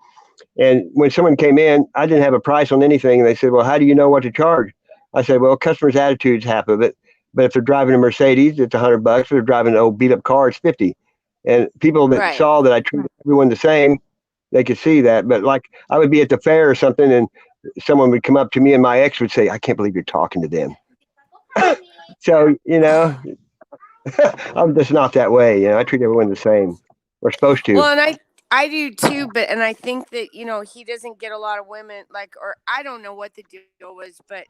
And when someone came in, I didn't have a price on anything. And they said, well, how do you know what to charge? I said, well, customers' attitude's half of it. But if they're driving a Mercedes, it's $100. If they're driving an old beat up car, it's $50. And people that saw that I treated everyone the same, they could see that. But like I would be at the fair or something, and someone would come up to me, and my ex would say, I can't believe you're talking to them. So, you know, I'm just not that way. You know, I treat everyone the same. We're supposed to. Well, and I do too, and I think that, you know, he doesn't get a lot of women, like, or I don't know what the deal was, but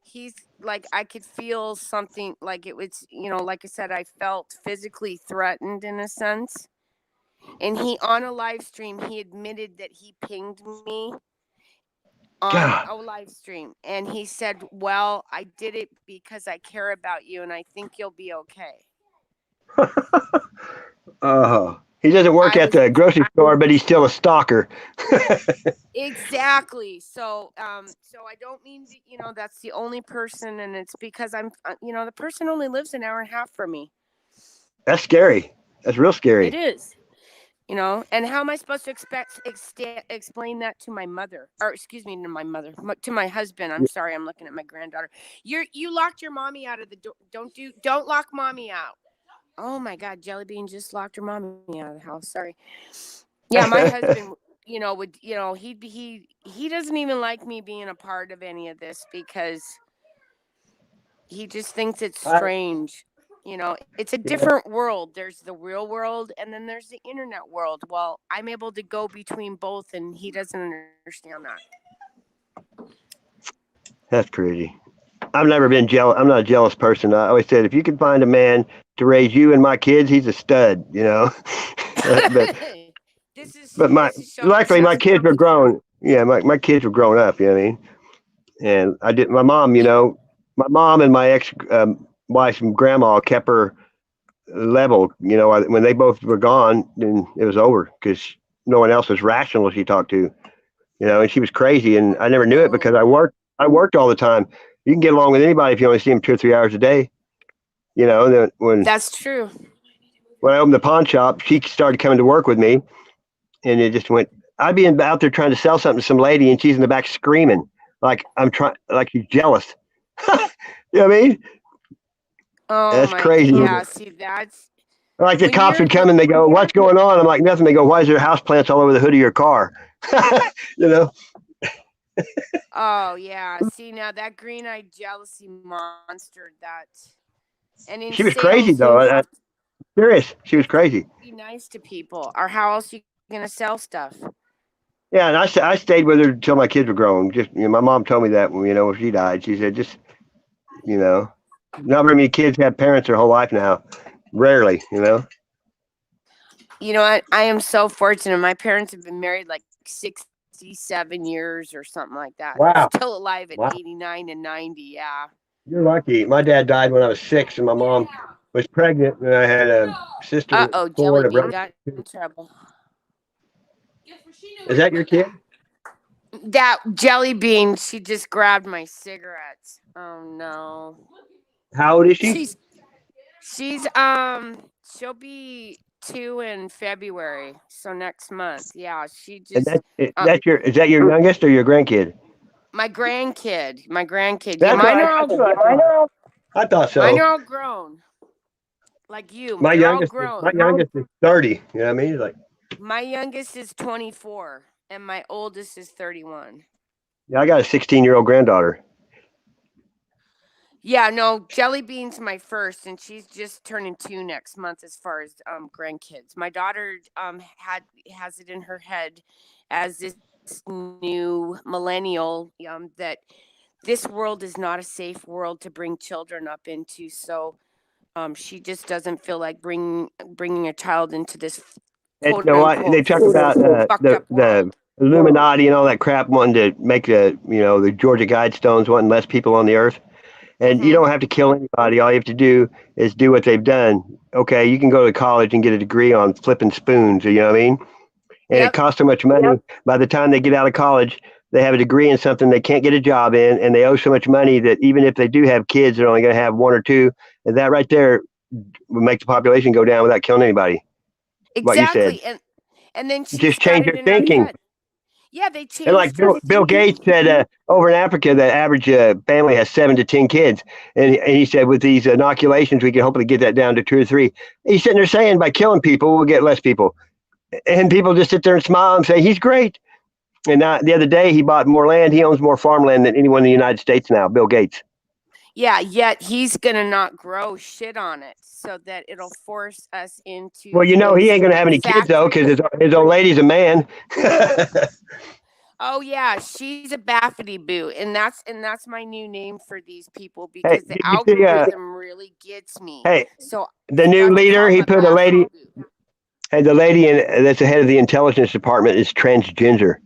he's like, I could feel something like it was, you know, like I said, I felt physically threatened in a sense. And he, on a live stream, he admitted that he pinged me on a live stream. And he said, well, I did it because I care about you and I think you'll be okay. He doesn't work at the grocery store, but he's still a stalker. Exactly. So I don't mean that, you know, that's the only person, and it's because I'm, you know, the person only lives an hour and a half from me. That's scary. That's real scary. It is. You know, and how am I supposed to explain that to my mother, or excuse me, to my mother, to my husband? I'm sorry, I'm looking at my granddaughter. You locked your mommy out of the door. Don't lock mommy out. Oh my God, Jelly Bean just locked her mommy out of the house. Sorry. Yeah, my husband, would he doesn't even like me being a part of any of this because he just thinks it's strange. It's a different world. There's the real world and then there's the internet world. Well, I'm able to go between both and he doesn't understand that. That's crazy. I've never been jealous. I'm not a jealous person. I always said, if you can find a man to raise you and my kids, he's a stud, but luckily my kids were grown. Yeah, my kids were grown up, you know what I mean? And my mom, my mom and my ex wife's grandma kept her level. When they both were gone, then it was over because no one else was rational she talked to, and she was crazy. And I never knew it because I worked all the time. You can get along with anybody if you only see them 2 or 3 hours a day, and then that's true. When I opened the pawn shop, she started coming to work with me and it just went, I'd be out there trying to sell something to some lady and she's in the back screaming like she's jealous. You know what I mean? Oh, that's crazy. Yeah, see, that's like the cops would come and they go, "What's going on?" I'm like, "Nothing." They go, "Why is there house plants all over the hood of your car?" Oh yeah. See, now that green-eyed jealousy monster, and she was crazy though. Serious, she was crazy. Be nice to people, or how else you gonna sell stuff? Yeah, and I stayed with her until my kids were grown. Just my mom told me that when she died, she said, just not very many kids have parents their whole life now. Rarely, I am so fortunate. My parents have been married like 67 years or something like that. Wow. Still alive at 89 and 90. Yeah. You're lucky. My dad died when I was 6 and my mom was pregnant and I had a sister. Jelly Bean got in trouble. Is that your kid? That Jelly Bean, she just grabbed my cigarettes. Oh no. How old is she? She's she'll be 2 in February, so next month. Yeah, she just. Is that your youngest or your grandkid? My grandkid. Yeah, mine are all grown. I thought so. Mine are all grown. Like you. My youngest is 30. You know what I mean? My youngest is 24 and my oldest is 31. Yeah, I got a 16-year-old granddaughter. Yeah, no, Jelly Bean's my first, and she's just turning 2 next month as far as grandkids. My daughter has it in her head as this new millennial that this world is not a safe world to bring children up into. So she just doesn't feel like bringing a child into this. And they talk about the Illuminati and all that crap, wanting to make the Georgia Guidestones, wanting less people on the earth. And you don't have to kill anybody. All you have to do is do what they've done. Okay, you can go to college and get a degree on flipping spoons, you know what I mean? And it costs so much money. By the time they get out of college, they have a degree in something they can't get a job in, and they owe so much money that even if they do have kids, they're only going to have 1 or 2. And that right there would make the population go down without killing anybody. Exactly. What you said. And then just change your thinking. Yeah, they changed. And like Bill Gates said, over in Africa, the average family has 7 to 10 kids. And he said, with these inoculations, we can hopefully get that down to 2 or 3. He's sitting there saying, by killing people, we'll get less people. And people just sit there and smile and say, he's great. And the other day, he bought more land. He owns more farmland than anyone in the United States now, Bill Gates. Yeah, yet he's going to not grow shit on it so that it'll force us into. Well, he ain't going to have any kids, though, because his old lady's a man. Oh, yeah, she's a Baffity Boo. And that's my new name for these people because the algorithm really gets me. Hey, so the new leader, he put a lady. Hey, the lady that's the head of the intelligence department is transgender.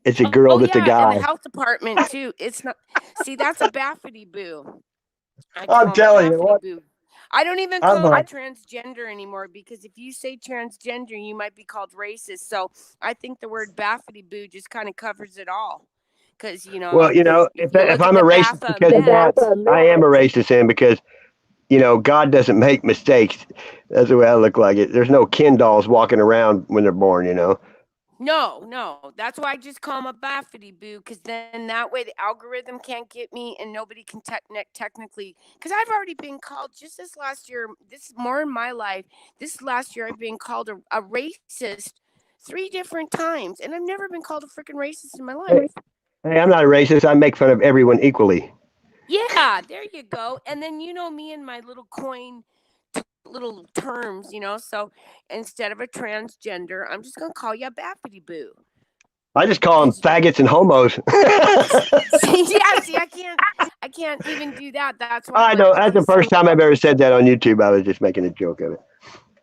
It's a girl that's a guy. And the health department too. It's not. See, that's a Baffity Boo. I'm telling you what. I don't even call it transgender anymore because if you say transgender, you might be called racist. So I think the word Baffity Boo just kind of covers it all. Because Well, if I'm a racist because of that, I am a racist, because you know, God doesn't make mistakes. That's the way I look like it. There's no Ken dolls walking around when they're born, you know. No. That's why I just call him a Baffity Boo, because then that way the algorithm can't get me and nobody can technically. Because I've already been called just this last year. This is more in my life. This last year I've been called a racist 3 different times, and I've never been called a freaking racist in my life. Hey, I'm not a racist. I make fun of everyone equally. Yeah, there you go. And then you know me and my little little terms, you know. So instead of a transgender, I'm just gonna call you a Baffity Boo. I just call them faggots and homos. See, I can't even do that. That's why I know. That's the first time I've ever said that on YouTube. I was just making a joke of it.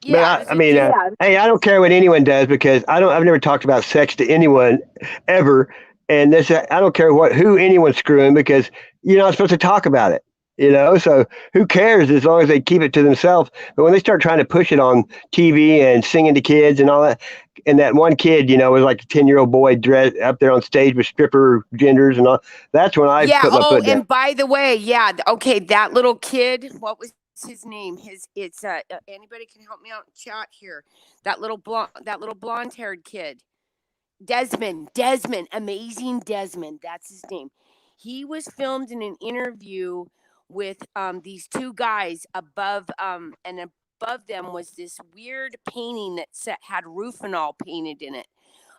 Yeah, But I mean, hey, I don't care what anyone does because I've never talked about sex to anyone ever. And I don't care who anyone's screwing because you're not supposed to talk about it, you know? So who cares as long as they keep it to themselves. But when they start trying to push it on TV and singing to kids and all that, and that one kid, you know, was like a 10-year-old boy dressed up there on stage with stripper genders and all. That's when I put my foot down. And by the way, okay, that little kid, what was his name? It's anybody can help me out in chat here. That little blonde haired kid. Desmond, amazing Desmond. That's his name. He was filmed in an interview with these 2 guys above and above them was this weird painting that had Rufinol painted in it.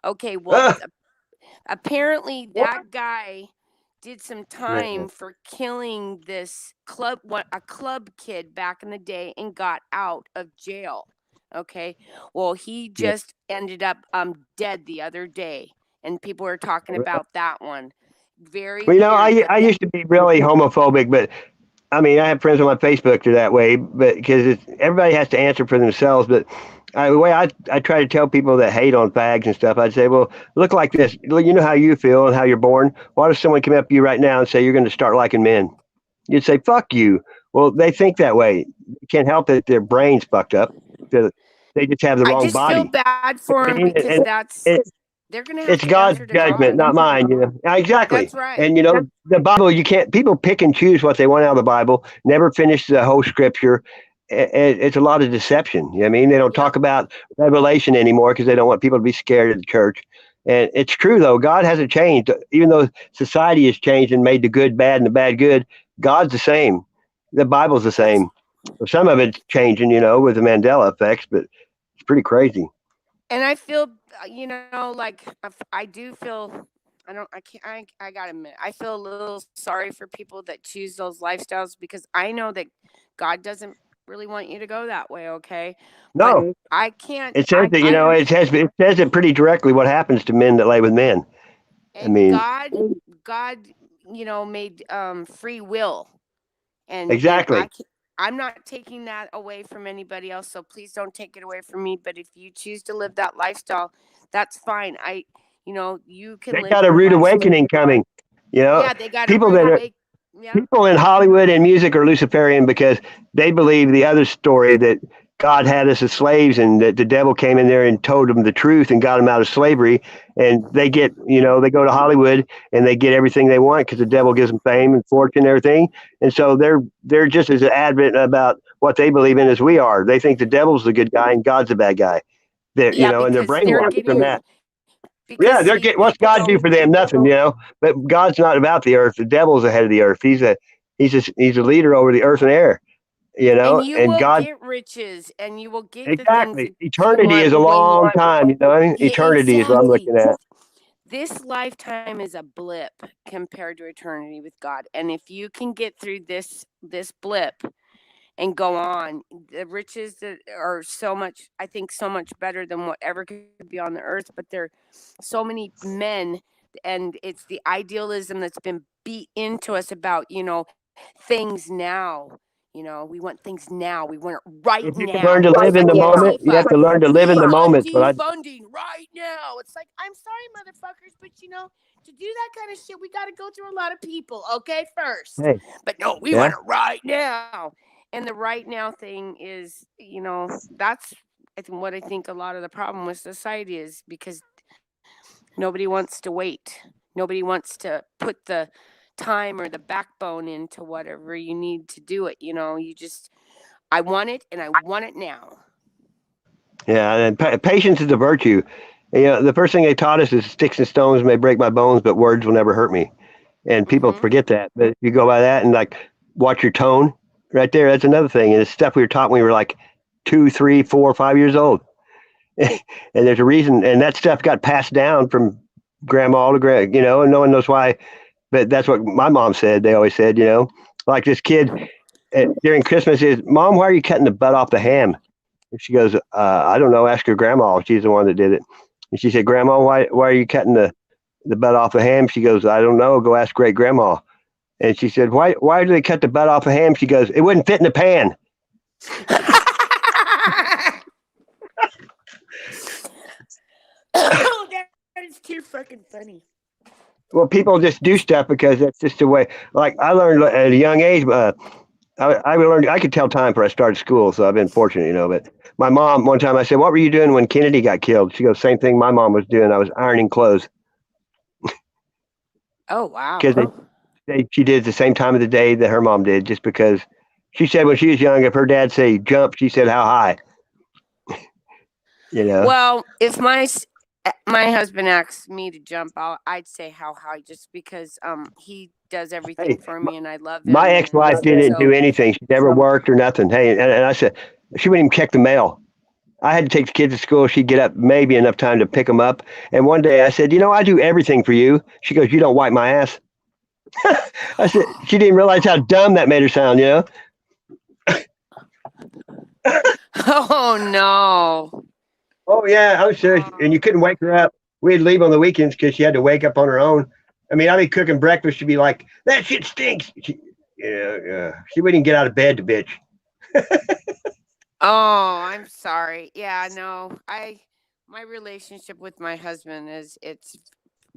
Okay, well, apparently that guy did some time for killing this a club kid back in the day and got out of jail. Okay, well, he just ended up dead the other day, and people were talking about that one. Very. Well, you know, I used to be really homophobic, but I mean, I have friends on my Facebook that are that way, but because everybody has to answer for themselves. But the way I try to tell people that hate on fags and stuff, I'd say, well, look like this. You know how you feel and how you're born. Why does someone come up to you right now and say you're going to start liking men? You'd say, fuck you. Well, they think that way. You can't help it. Their brain's fucked up. They just have the wrong body. I just feel bad for them because they're going to have it's God's judgment, not mine. You know, exactly. That's right. And you know, the Bible, people pick and choose what they want out of the Bible. Never finish the whole scripture. It's a lot of deception. You know what I mean? They don't talk about Revelation anymore because they don't want people to be scared of the church. And it's true though. God hasn't changed, even though society has changed and made the good bad and the bad good. God's the same. The Bible's the same. Some of it's changing, you know, with the Mandela effects, but it's pretty crazy. And I feel, you know, like I do feel, I gotta admit, I feel a little sorry for people that choose those lifestyles because I know that God doesn't really want you to go that way. Okay. No, but I can't. It says that, you know, it says it pretty directly what happens to men that lay with men. I mean, God, you know, made free will. And exactly. I'm not taking that away from anybody else, so please don't take it away from me. But if you choose to live that lifestyle, that's fine. You can. They got a rude awakening coming. You know, yeah, they got people people in Hollywood and music are Luciferian because they believe the other story that God had us as slaves and that the devil came in there and told them the truth and got them out of slavery. And they get, you know, they go to Hollywood and they get everything they want because the devil gives them fame and fortune and everything. And so they're just as adamant about what they believe in as we are. They think the devil's the good guy and God's the bad guy. You know, and they're brainwashed from that. Yeah, they're getting, what's God do for them? Nothing, you know. But God's not about the earth. The devil's ahead of the earth. He's a leader over the earth and air. You know, and you will God get riches, and you will get exactly. Eternity is a long time. You know, I mean, eternity is what I'm looking at. This lifetime is a blip compared to eternity with God, and if you can get through this blip and go on, the riches that are so much better than whatever could be on the earth. But there are so many men, and it's the idealism that's been beat into us about, you know, things now. You know, we want things now. We want it right now. You learn to live in the moment. You have to learn to live in the moment. Defunding right now. It's like, I'm sorry, motherfuckers, but you know, to do that kind of shit, we got to go through a lot of people, okay, first. Hey, but no, we want it right now. And the right now thing is, you know, that's what I think a lot of the problem with society is, because nobody wants to wait. Nobody wants to put the time or the backbone into whatever you need to do it. I want it and I want it now. Yeah, and patience is a virtue. The first thing they taught us is sticks and stones may break my bones, but words will never hurt me. And people Mhm. forget that. But if you go by that and like watch your tone right there, that's another thing. And it's stuff we were taught when we were like 2, 3, 4, 5 years old. And there's a reason. And that stuff got passed down from grandma to and no one knows why. But that's what my mom said. They always said, like this kid during Christmas is, Mom, why are you cutting the butt off the ham? And she goes, I don't know. Ask your grandma. She's the one that did it. And she said, Grandma, why are you cutting the butt off the ham? She goes, I don't know. Go ask great grandma. And she said, why do they cut the butt off the ham? She goes, it wouldn't fit in the pan. Oh, that is too fucking funny. Well, people just do stuff because that's just the way. Like I learned at a young age, I learned I could tell time before I started school, so I've been fortunate, But my mom, one time I said, what were you doing when Kennedy got killed? She goes, same thing my mom was doing. I was ironing clothes. Oh, wow. Because she did the same time of the day that her mom did, just because she said when she was young, if her dad said jump, she said how high. Well, if my husband asks me to jump, I'd say how high, just because he does everything for me and I love him. My ex-wife didn't do anything. She never worked or nothing. Hey, and I said, she wouldn't even check the mail. I had to take the kids to school. She'd get up maybe enough time to pick them up. And one day I said, I do everything for you. She goes, you don't wipe my ass. I said, she didn't realize how dumb that made her sound, Oh, no. Oh, yeah, I was serious. And you couldn't wake her up. We'd leave on the weekends because she had to wake up on her own. I mean, I'd be cooking breakfast. She'd be like, that shit stinks. She wouldn't get out of bed to bitch. Oh, I'm sorry. Yeah, no, my relationship with my husband it's.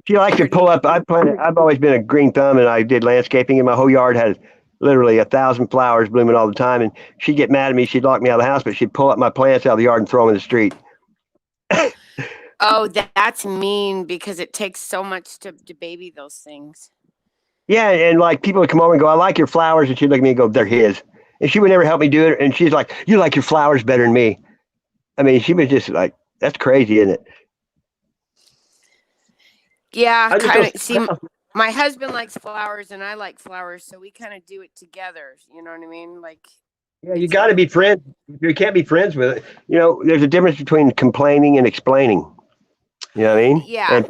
She likes to pull up. I've always been a green thumb, and I did landscaping, and my whole yard had literally 1,000 flowers blooming all the time. And she'd get mad at me. She'd lock me out of the house, but she'd pull up my plants out of the yard and throw them in the street. Oh, that's mean, because it takes so much to baby those things. Yeah, and like people would come over and go, I like your flowers, and she'd look at me and go, they're his. And she would never help me do it. And she's like, you like your flowers better than me. I mean, she was just like, that's crazy, isn't it? Yeah, kind of. See, my husband likes flowers and I like flowers, so we kind of do it together. You know what I mean? Like, yeah, you got to be friends. You can't be friends with it. There's a difference between complaining and explaining. You know what I mean? Yeah. And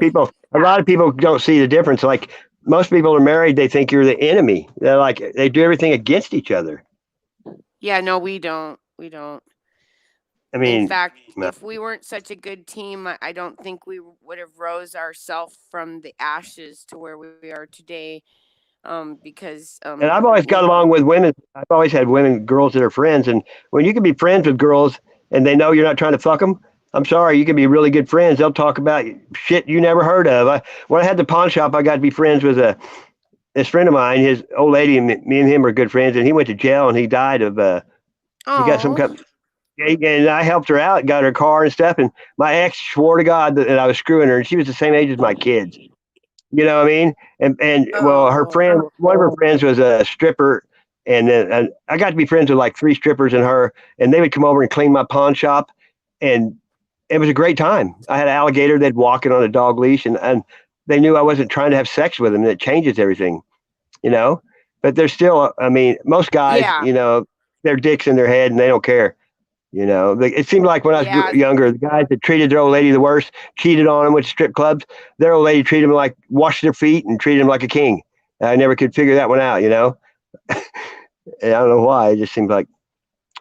a lot of people don't see the difference. Like most people are married, they think you're the enemy. They're like, they do everything against each other. Yeah, no, we don't. We don't. I mean, in fact, if we weren't such a good team, I don't think we would have rose ourselves from the ashes to where we are today. Because and I've always got along with women. I've always had girls that are friends. And when you can be friends with girls and they know you're not trying to fuck them, I'm sorry, you can be really good friends. They'll talk about shit you never heard of. When I had the pawn shop, I got to be friends with this friend of mine. His old lady and me and him are good friends. And he went to jail and he died of he got some kind. And I helped her out, got her car and stuff. And my ex swore to God that I was screwing her, and she was the same age as my kids. You know what I mean? And well, her friend, one of her friends was a stripper, and then I got to be friends with like 3 strippers and her, and they would come over and clean my pawn shop, and it was a great time. I had an alligator that'd walk it on a dog leash, and they knew I wasn't trying to have sex with them. That changes everything, But there's still, I mean, most guys, they're dicks in their head and they don't care. It seemed like when I was younger, the guys that treated their old lady the worst, cheated on them with strip clubs, their old lady treated them like, washed their feet and treated them like a king. I never could figure that one out, And I don't know why. It just seemed like,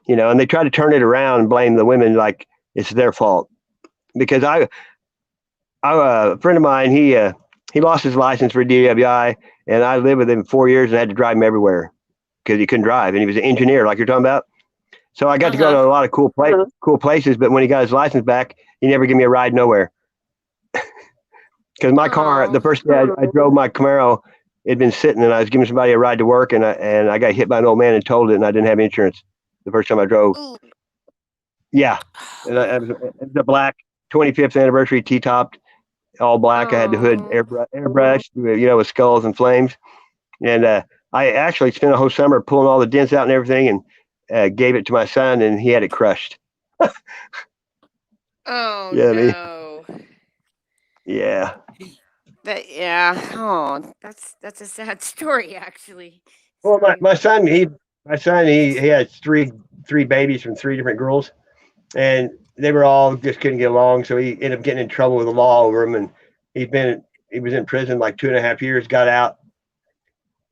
and they try to turn it around and blame the women like it's their fault. Because a friend of mine, he lost his license for DWI, and I lived with him 4 years and had to drive him everywhere because he couldn't drive. And he was an engineer, like you're talking about. So I got to go to a lot of cool places, but when he got his license back, he never gave me a ride nowhere. Because my car, the first day I drove my Camaro, it had been sitting, and I was giving somebody a ride to work, and I got hit by an old man and totaled it, and I didn't have insurance the first time I drove. Ooh. Yeah, and it was a black 25th anniversary T-topped, all black. I had the hood airbrushed, with skulls and flames. And I actually spent a whole summer pulling all the dents out and everything, and gave it to my son, and he had it crushed. Oh Yeah, I mean, no. yeah. Yeah. Oh, that's a sad story, actually. Well, Sorry. my son, he had three babies from three different girls, and they were all just couldn't get along. So he ended up getting in trouble with the law over him, and he was in prison like 2.5 years, got out,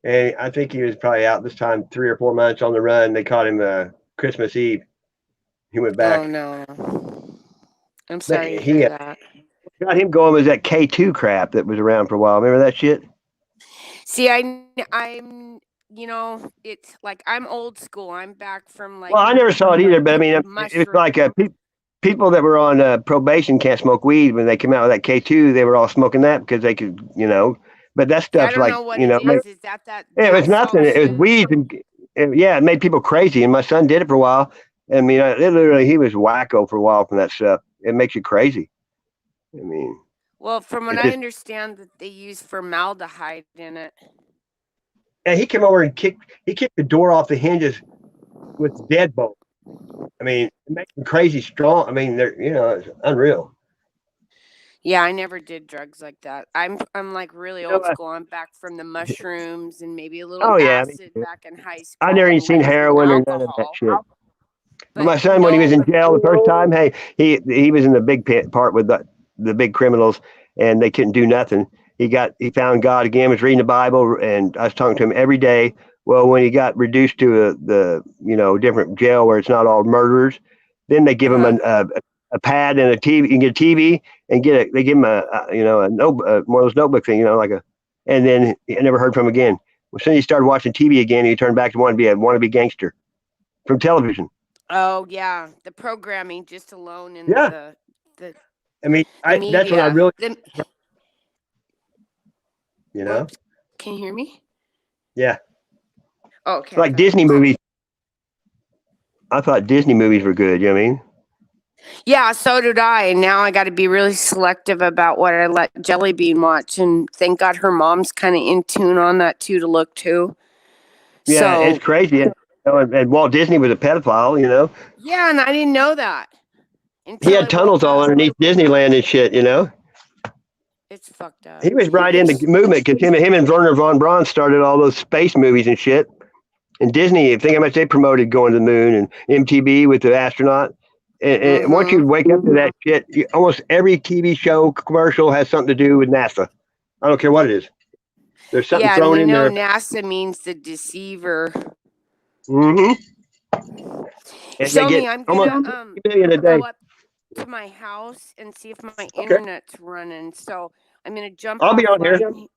and I think he was probably out this time 3 or 4 months on the run. They caught him Christmas Eve. He went back. Oh no. I'm But sorry to he hear that. got him going was that K2 crap that was around for a while. Remember that shit? See, I'm it's like I'm old school. I'm back from like Well, I never saw it either, but I mean, it was like people that were on probation can't smoke weed. When they came out with that K2, they were all smoking that because they could, But that I stuff's don't like, know what it is. Is that it was bath nothing. salt It was shit? weed, and yeah, it made people crazy. And my son did it for a while. I mean, literally, he was wacko for a while from that stuff. It makes you crazy. I mean, Well, from what it I just- understand, that they use formaldehyde in it. and he came over and kicked the door off the hinges with the deadbolt. I mean, it makes them crazy strong. I mean, it's unreal. Yeah, I never did drugs like that. I'm like really know old what? school. I'm back from the mushrooms and maybe a little Oh, yeah, me acid too. back in high school. I never even and seen like some heroin or none of that alcohol. shit. But But my son, when he was in no, jail the first time, hey, he was in the big part with the big criminals, and they couldn't do nothing. He found God again, was reading the Bible, and I was talking to him every day. Well, when he got reduced to the different jail where it's not all murderers, then they give him a pad and a TV. You can get a TV and they give him a note, one of those notebook things, and then I never heard from him again. Well, as soon as he started watching TV again, he turned back to want to be a wannabe gangster from television. oh yeah, the programming just alone in Yeah. the I mean, media. that's when I really, Whoops. Can you hear me? yeah. Oh, okay. It's like Disney movies. I thought Disney movies were good. You know what I mean? Yeah, so did I. And now I got to be really selective about what I let Jelly Bean watch. And thank God her mom's kind of in tune on that too to look too. Yeah, So it's crazy. And Walt Disney was a pedophile. yeah, and I didn't know that. He until I had tunnels woke all up. underneath Disneyland and shit. It's fucked up. He was right in the movement because him and Werner von Braun started all those space movies and shit. And Disney, think how much they promoted going to the moon, and MTV with the astronaut. And once you wake up to that shit, almost every TV show commercial has something to do with NASA. I don't care what it is. There's something Yeah, thrown and in we know there. NASA means the deceiver. Mm-hmm. And Show they get me. I'm almost gonna 50 million a day. go up to my house and see if my internet's running. So I'm gonna jump. I'll be on here. offline.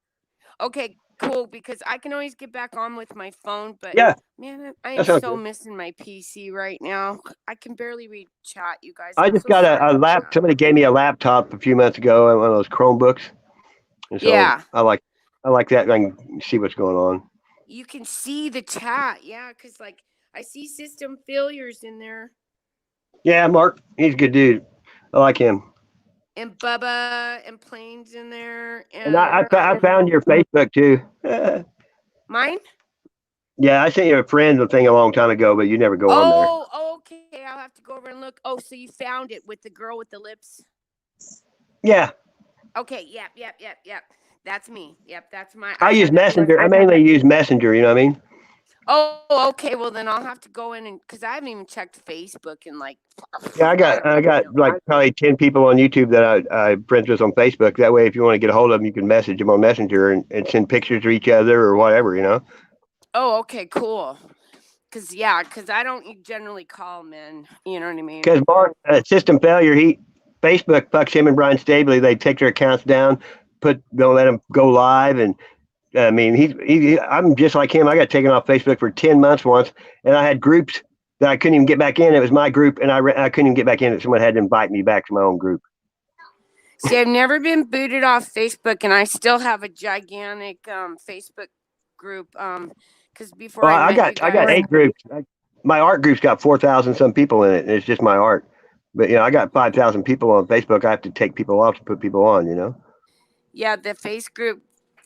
Okay, cool. Because I can always get back on with my phone, but Yeah. man, I That am sounds so good. missing my PC right now. I can barely read chat, you guys. I I'm just so got sorry a about lap. that. Somebody gave me a laptop a few months ago, one of those Chromebooks. And so Yeah. I like that. I can see what's going on. You can see the chat, yeah, because like I see system failures in there, Yeah, Mark, he's a good dude. I like him. and Bubba and Planes in there, And I found your Facebook too. mine. Yeah, I sent you a friend thing a long time ago, but you never go on there. Oh, okay. I'll have to go over and look. Oh, so you found it with the girl with the lips? Yeah, Okay, yep. That's me. Yep, that's my. I use had that Messenger. I mainly use Messenger. You know what I mean? Oh, okay. Well, then I'll have to go in and because I haven't even checked Facebook in like. Yeah, I got like probably 10 people on YouTube that I friends with on Facebook. That way, if you want to get a hold of them, you can message them on Messenger and send pictures to each other or whatever. Oh, okay, cool. Because I don't generally call men. You know what I mean? Because Mark, system failure, Facebook fucks him and Brian Stabley. They take their accounts down, don't let them go live, and I mean, I'm just like him. I got taken off Facebook for 10 months once, and I had groups that I couldn't even get back in. It was my group, and I couldn't even get back in. Someone had to invite me back to my own group. See, I've never been booted off Facebook, and I still have a gigantic Facebook group. Because before Well, I I got 8 groups. My art group's got 4,000 some people in it, and it's just my art. But I got 5,000 people on Facebook. I have to take people off to put people on. Yeah, the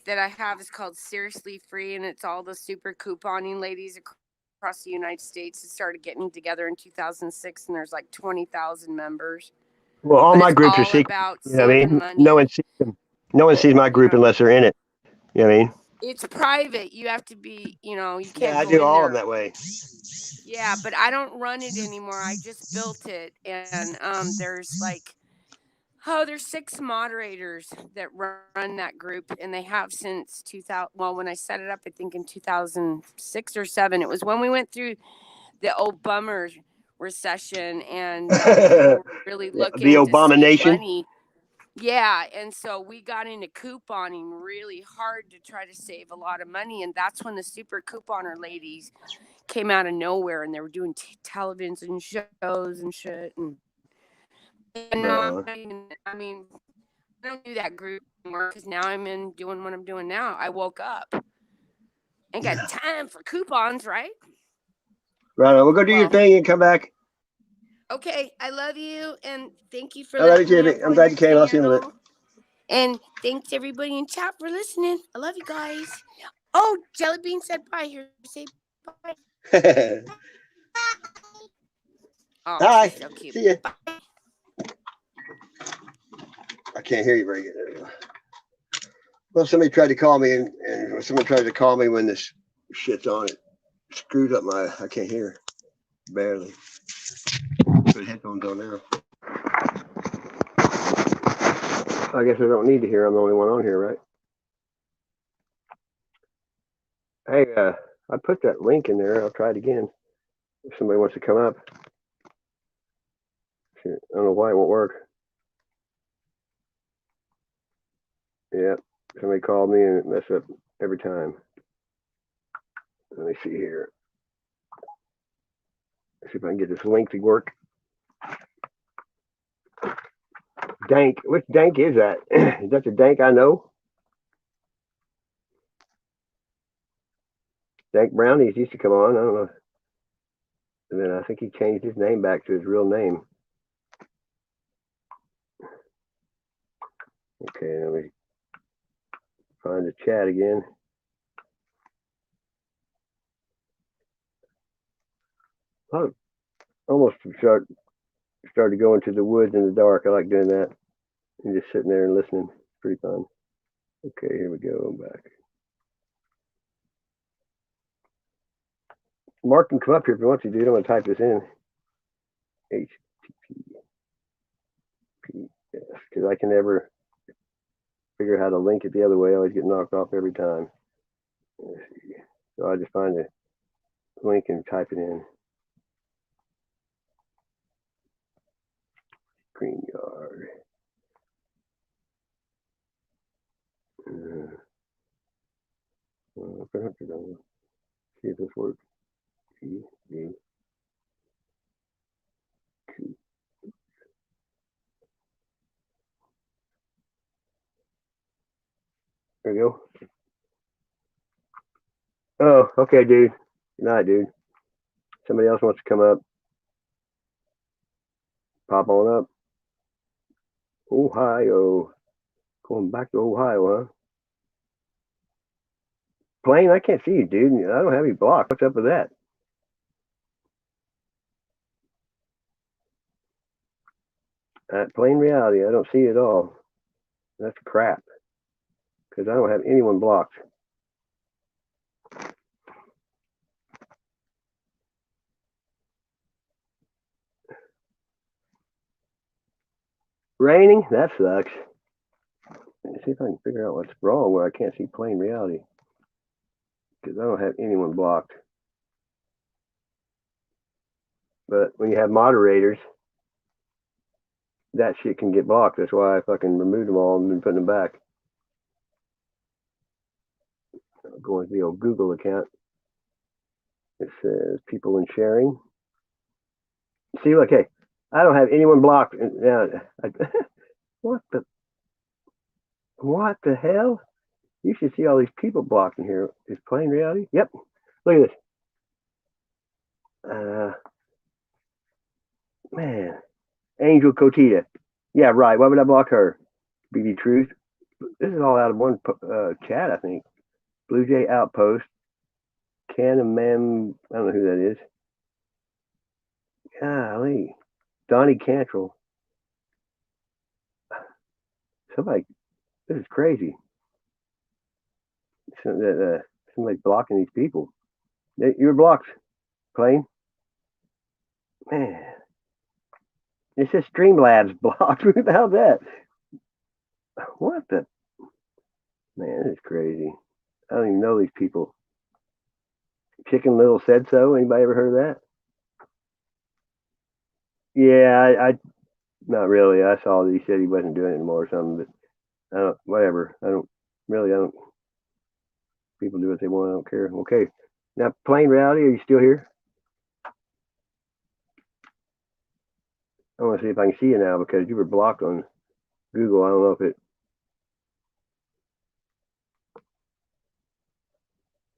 that I have is called Seriously Free, and it's all the super couponing ladies across the United States that started getting together in 2006, and there's like 20,000 members. Well, all But my it's groups are all secret. about You know what I saving mean? money. No one sees them. No one sees my group Yeah. unless they're in it. You know what I mean? It's private. You have to be, you can't Yeah, I go do in all there. of them that way. Yeah, but I don't run it anymore. I just built it, and there's like, there's 6 moderators that run that group, and they have since 2000. Well, when I set it up, I think in 2006 or 7. It was when we went through the old bummer recession, and people were really Yeah, looking the to abomination. save money. Yeah, and so we got into couponing really hard to try to save a lot of money, and that's when the super couponer ladies came out of nowhere, and they were doing television shows and shit. And I mean, I don't do that group anymore because now I'm in doing what I'm doing now. I woke up. Ain't got time for coupons, right? Right on. We'll go do your Well, thing and come back. okay, I love you, and thank you for I love you, letting me Jimmy. up I'm on glad your you came. I'll see you in a minute. channel. And thanks everybody in chat for listening. I love you guys. Oh, Jelly Bean said bye. Here, say bye. Oh, Hi. she's so cute. See ya. Bye. I can't hear you very good. There we go. Well, somebody tried to call me, and someone tried to call me when this shit's on. It screwed up my. I can't hear. Barely. Put headphones on now. I guess I don't need to hear. I'm the only one on here, right? Hey, I put that link in there. I'll try it again. If somebody wants to come up. I don't know why it won't work. Yeah, somebody called me and it messed up every time. Let me see here. See if I can get this link to work. Dank. Which Dank is that? Is that the Dank I know? Dank Brownies used to come on. I don't know. And then I think he changed his name back to his real name. Okay, let me find the chat again. I almost started going to the woods in the dark. I like doing that and just sitting there and listening. It's pretty fun. Okay, here we go. I'm back. Mark can come up here if he wants to, dude. I'm going to type this in. HTTPS, because I can never figure out how to link it the other way. I always get knocked off every time. Let's see. So I just find the link and type it in. StreamYard. See if this works. There we go. Oh, okay, dude. Good night, dude. Somebody else wants to come up. Pop on up. Ohio. Going back to Ohio, huh? Plain, I can't see you, dude. I don't have you blocked. What's up with that? Plain reality, I don't see it at all. That's crap. Because I don't have anyone blocked. Raining? That sucks. Let me see if I can figure out what's wrong where I can't see plain reality. Because I don't have anyone blocked. But when you have moderators, that shit can get blocked. That's why I fucking removed them all and been putting them back. I'll go into the old Google account. It says people and sharing. See, look, hey, I don't have anyone blocked. Now, what the hell? You should see all these people blocked in here. Is plain reality? Yep. Look at this. Man, Angel Cotita. Yeah, right. Why would I block her? BB Truth. this is all out of one chat, I think. Blue Jay Outpost, Canamem, I don't know who that is. Golly, Donnie Cantrell. Somebody, this is crazy. Somebody's blocking these people. You're blocked, Plain. Man, it says Streamlabs blocked. Who the hell's that? What the? Man, this is crazy. I don't even know these people. Chicken Little said so. Anybody ever heard of that? Yeah, I not really. I saw that he said he wasn't doing it anymore or something, but I don't. Whatever. I don't. People do what they want. I don't care. Okay. Now, Plain Reality, are you still here? I want to see if I can see you now because you were blocked on Google. I don't know if it.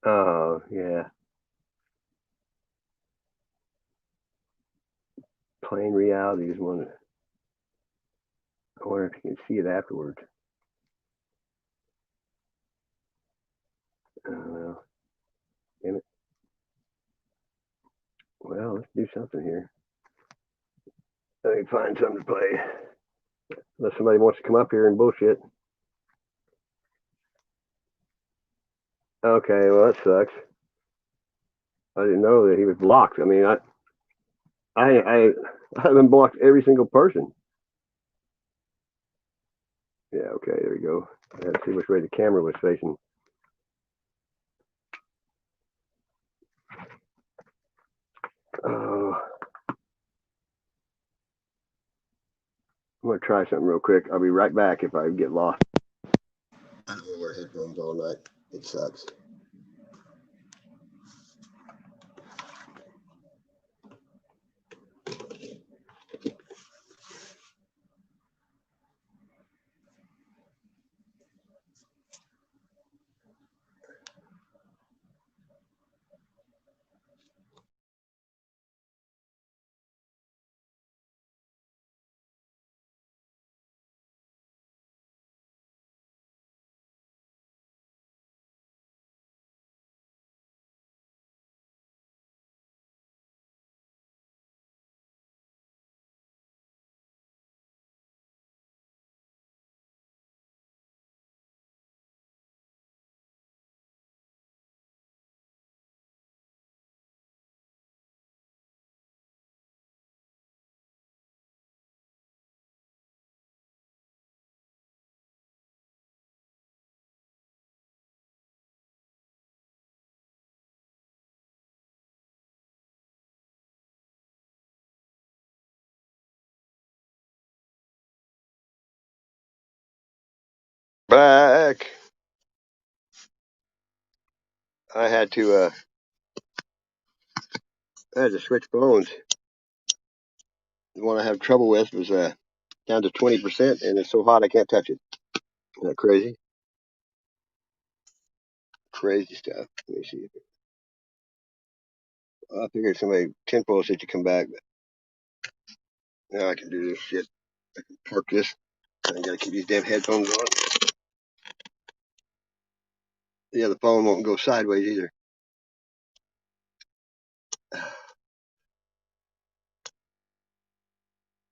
Oh, yeah. Plain Reality is one. I wonder if you can see it afterwards. I don't know. Damn it. Well, let's do something here. Let me find something to play. Unless somebody wants to come up here and bullshit. Okay, well that sucks. I didn't know that he was blocked. I mean, I haven't blocked every single person. Yeah, okay, there we go. I had to see which way the camera was facing. I'm gonna try something real quick. I'll be right back if I get lost. I don't wear headphones all night. It sucks. Back. I had to switch phones. The one I have trouble with was down to 20%, and it's so hot I can't touch it. Isn't that crazy? Crazy stuff. Let me see. I figured somebody 10-4 said to come back, but now I can do this shit. I can park this. I gotta keep these damn headphones on. Yeah, the phone won't go sideways either.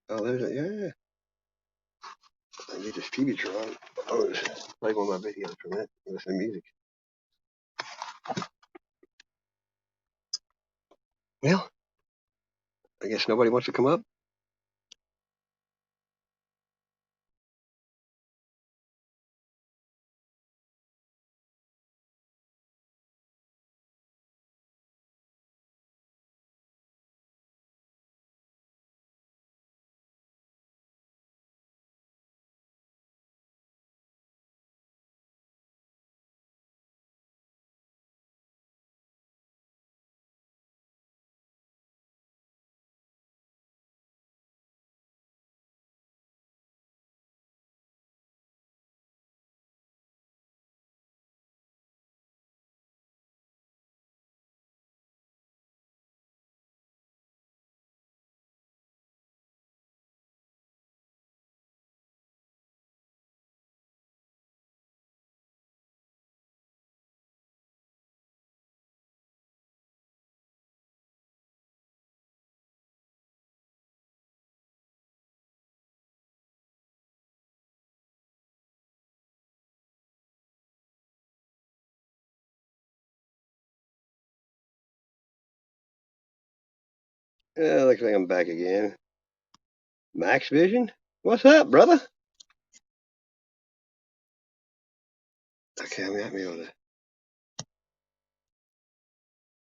Oh, there's a, yeah. I need this TV on. Oh, just play one of my videos for a minute. Listen to music. Well, I guess nobody wants to come up. Looks like I'm back again. Max Vision? What's up, brother? Okay, I'm not be able to.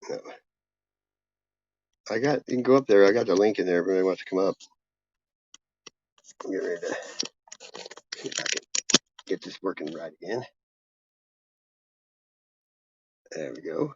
No. You can go up there. I got the link in there if anybody wants to come up. Get ready to see if I can get this working right again. There we go.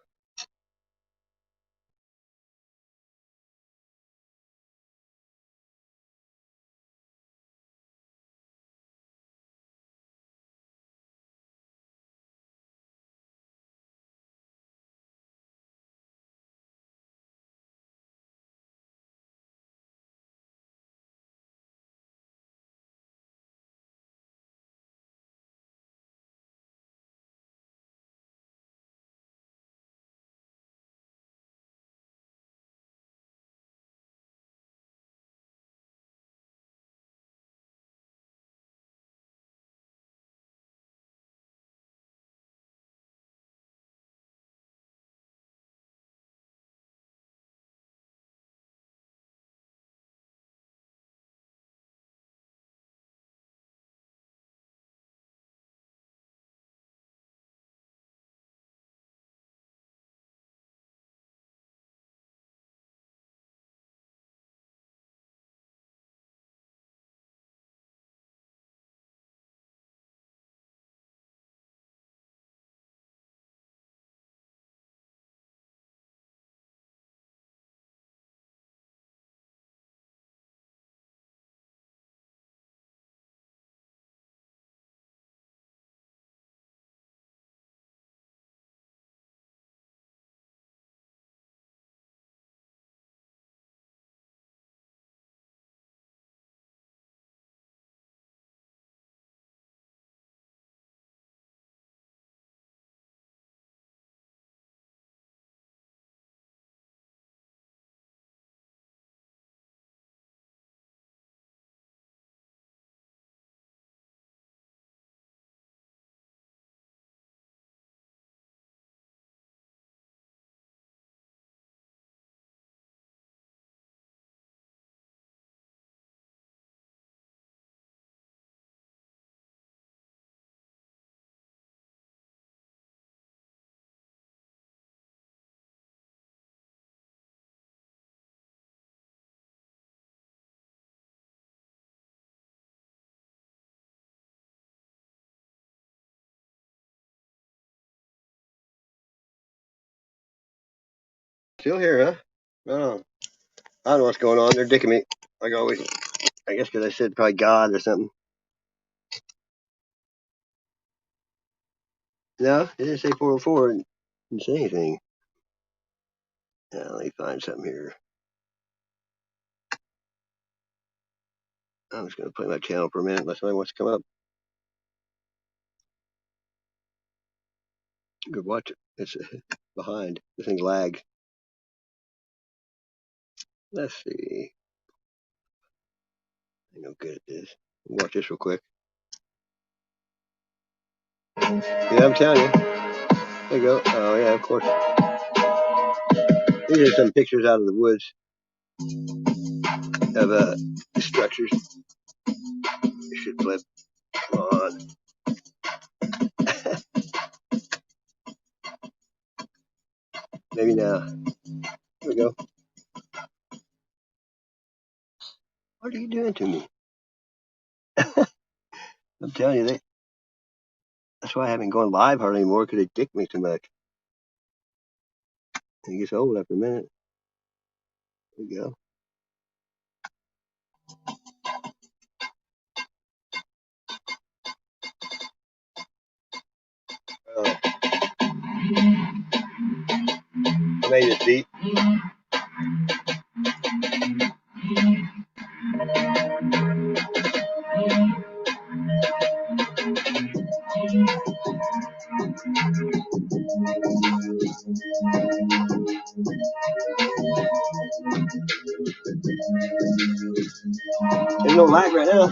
Still here, huh? Oh, I don't know what's going on. They're dicking me. Like always. I guess because I said probably God or something. No, it didn't say 404. It didn't say anything. Let me find something here. I'm just going to play my channel for a minute unless somebody wants to come up. Good watch it. It's behind. This thing lags. Let's see. I'm no good at this. Watch this real quick. Yeah, I'm telling you. There you go. Oh, yeah, of course. These are some pictures out of the woods of structures. It should flip. Come on. Maybe now. Here we go. What are you doing to me? I'm telling you, that's why I haven't gone live hardly anymore, because they dick me too much. It gets old after a minute. There we go. Oh, I made this beat. There's no lag right now.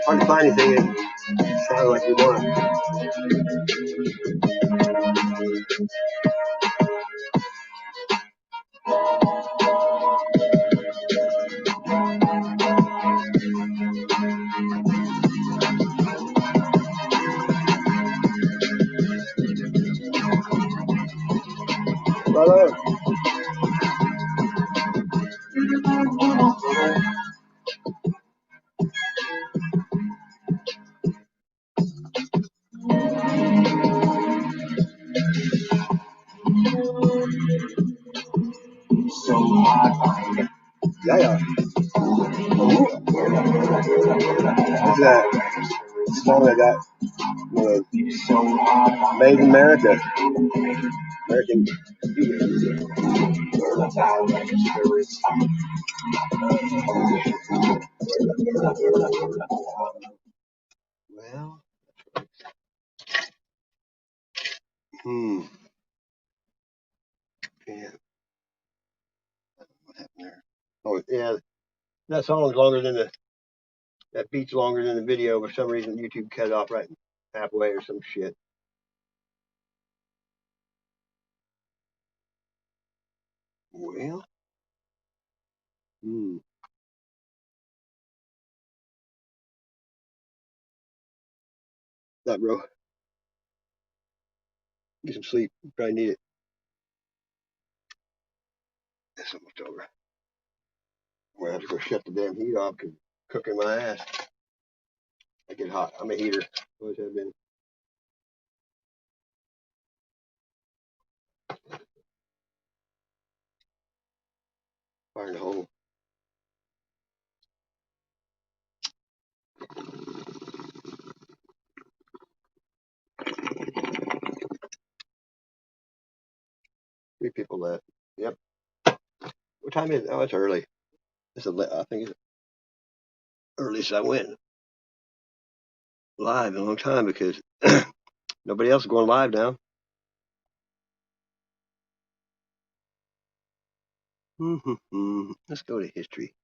Hard to find anything that sounds like we want. Right on. Yeah, yeah. What's that? Song I got. Made in America. American. Well, yeah. What happened there? Oh, yeah. That song's longer than that beat's longer than the video. For some reason, YouTube cut it off right halfway or some shit. Well, that bro. Get some sleep. You probably need it. It's almost over. We're gonna have to go shut the damn heat off because cooking my ass. I get hot. I'm a heater. Always have been. Fire in the hole. Three people left. Yep. What time is it? Oh, it's early. I think it's earliest I went live in a long time because nobody else is going live now. Let's go to history.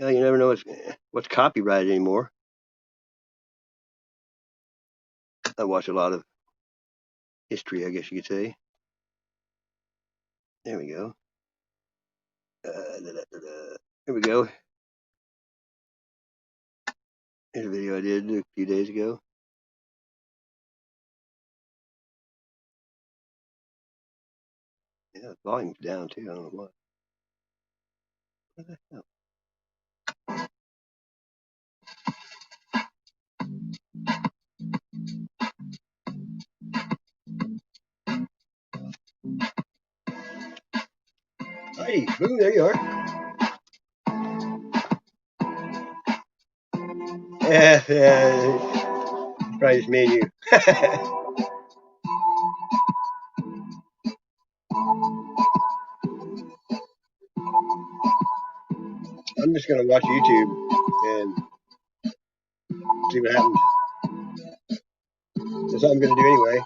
Yeah, you never know what's copyrighted anymore. I watch a lot of history, I guess you could say. There we go. Here we go. Here's a video I did a few days ago. Yeah, the volume's down too. I don't know what. What the hell? Hey, boom, there you are. Yeah, probably just me and you. I'm just gonna watch YouTube and see what happens. That's all I'm gonna do anyway.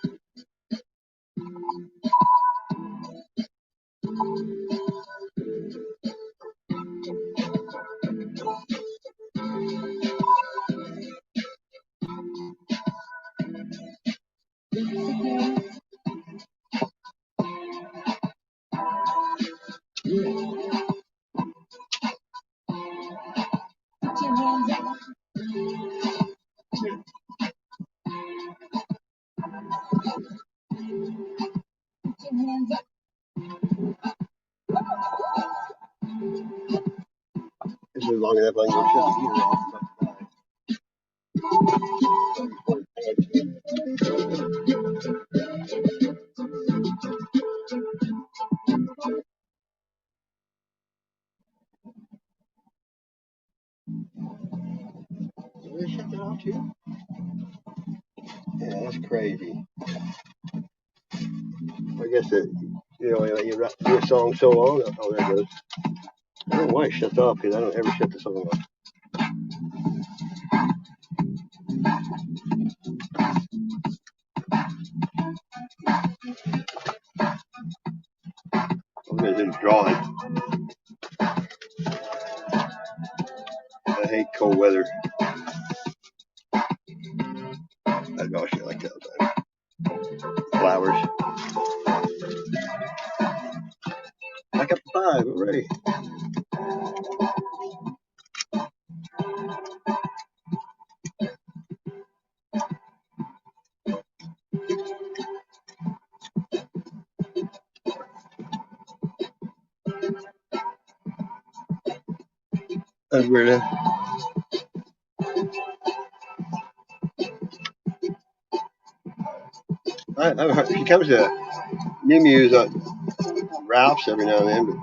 This is long enough. I can go shut the heater off. Did they shut that off too? Yeah, that's crazy. I guess that you do a song so long. Oh, there it goes. I don't know why it shuts off because I don't ever shut the song off. I'm gonna do drawing. I hate cold weather. already. That's weird. He comes to Mew Mew's Ralph's every now and then, but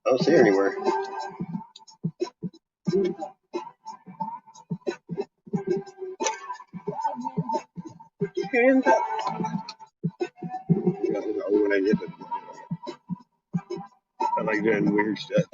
I don't see her anywhere. Hands up. I like doing weird stuff.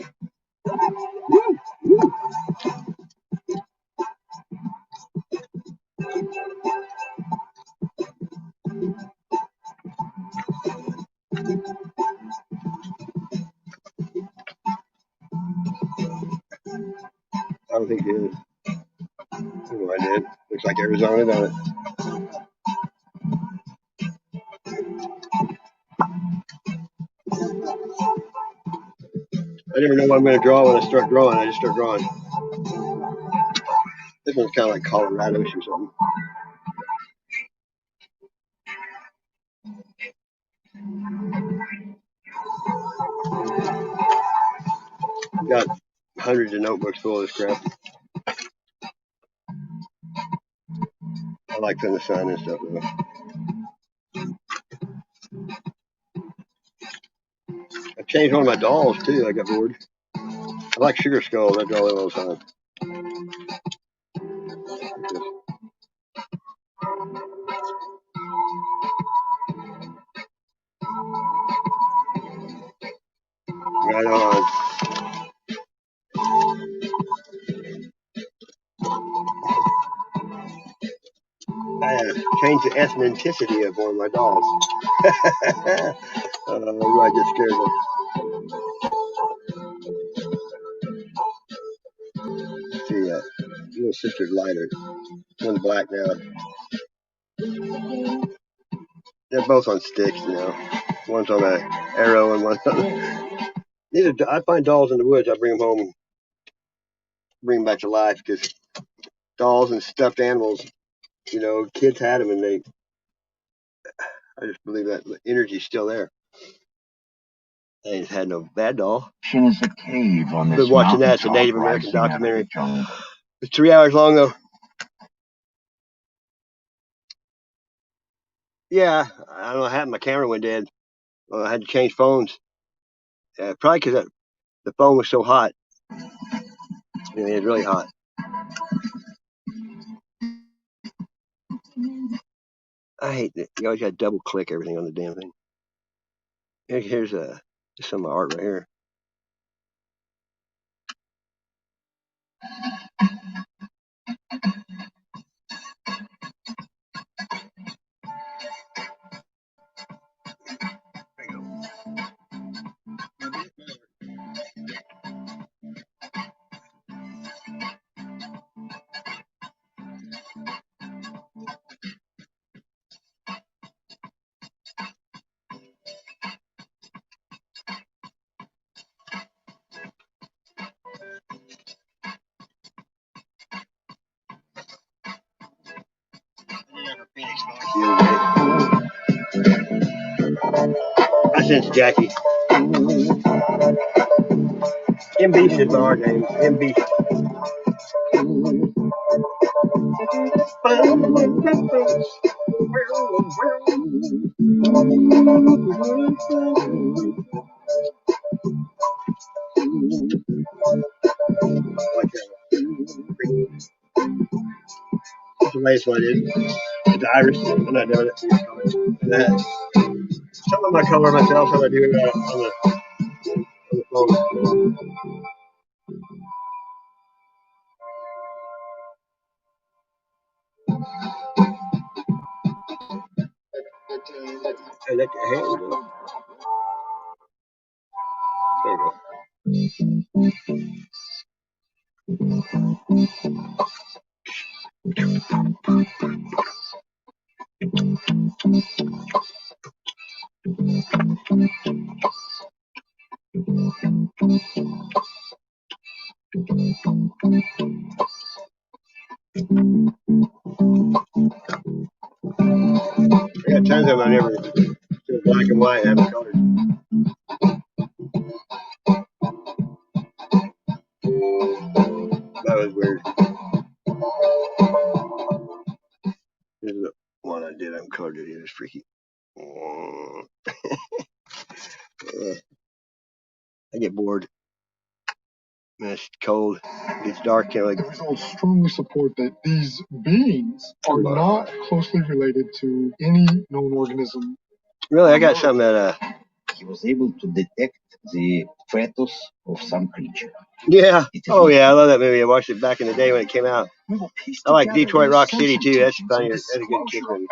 I don't think it is. Oh, I did. Looks like Arizona, don't it? I never know what I'm going to draw when I start drawing. I just start drawing. This one's kind of like Colorado-ish or something. I've got hundreds of notebooks full of this crap. I like in the sun and stuff though. I changed one of my dolls too. I got bored. I like Sugar Skulls. I draw them all the time. Right on. I changed the ethnicity of one of my dolls. I get scared of them. See, little sister's lighter. One's black now. They're both on sticks now. One's on an arrow and one's on. I find dolls in the woods. I bring them home, bring them back to life because dolls and stuffed animals, you know, kids had them and I just believe that the energy's still there. I just had no bad doll. Is a cave on this Been watching that. It's a Native American documentary. It's 3 hours long though. Yeah, I don't know. I had my camera went dead. I had to change phones. Probably because the phone was so hot. I mean, it was really hot. I hate that. You always got to double click everything on the damn thing. Here's just some of my art right here. I sense Jackie. MB is my art name. MB. That's the latest one I did. It's Iris. I'm not doing it. And that, some of my color myself, some I do on the phone. I let your hand go. There you go. I got tons of them I never still black and white, I haven't colored. That was weird. This is the one I did. I haven't colored it. It was freaky. I get bored. When it's cold, it gets dark. The results strongly support that these beings are not closely related to any known organism. Really, I got something that He was able to detect the fetus of some creature. yeah. Oh yeah, I love that movie. I watched it back in the day when it came out. I like Detroit Rock City too. That's funny. That's a good kid movie.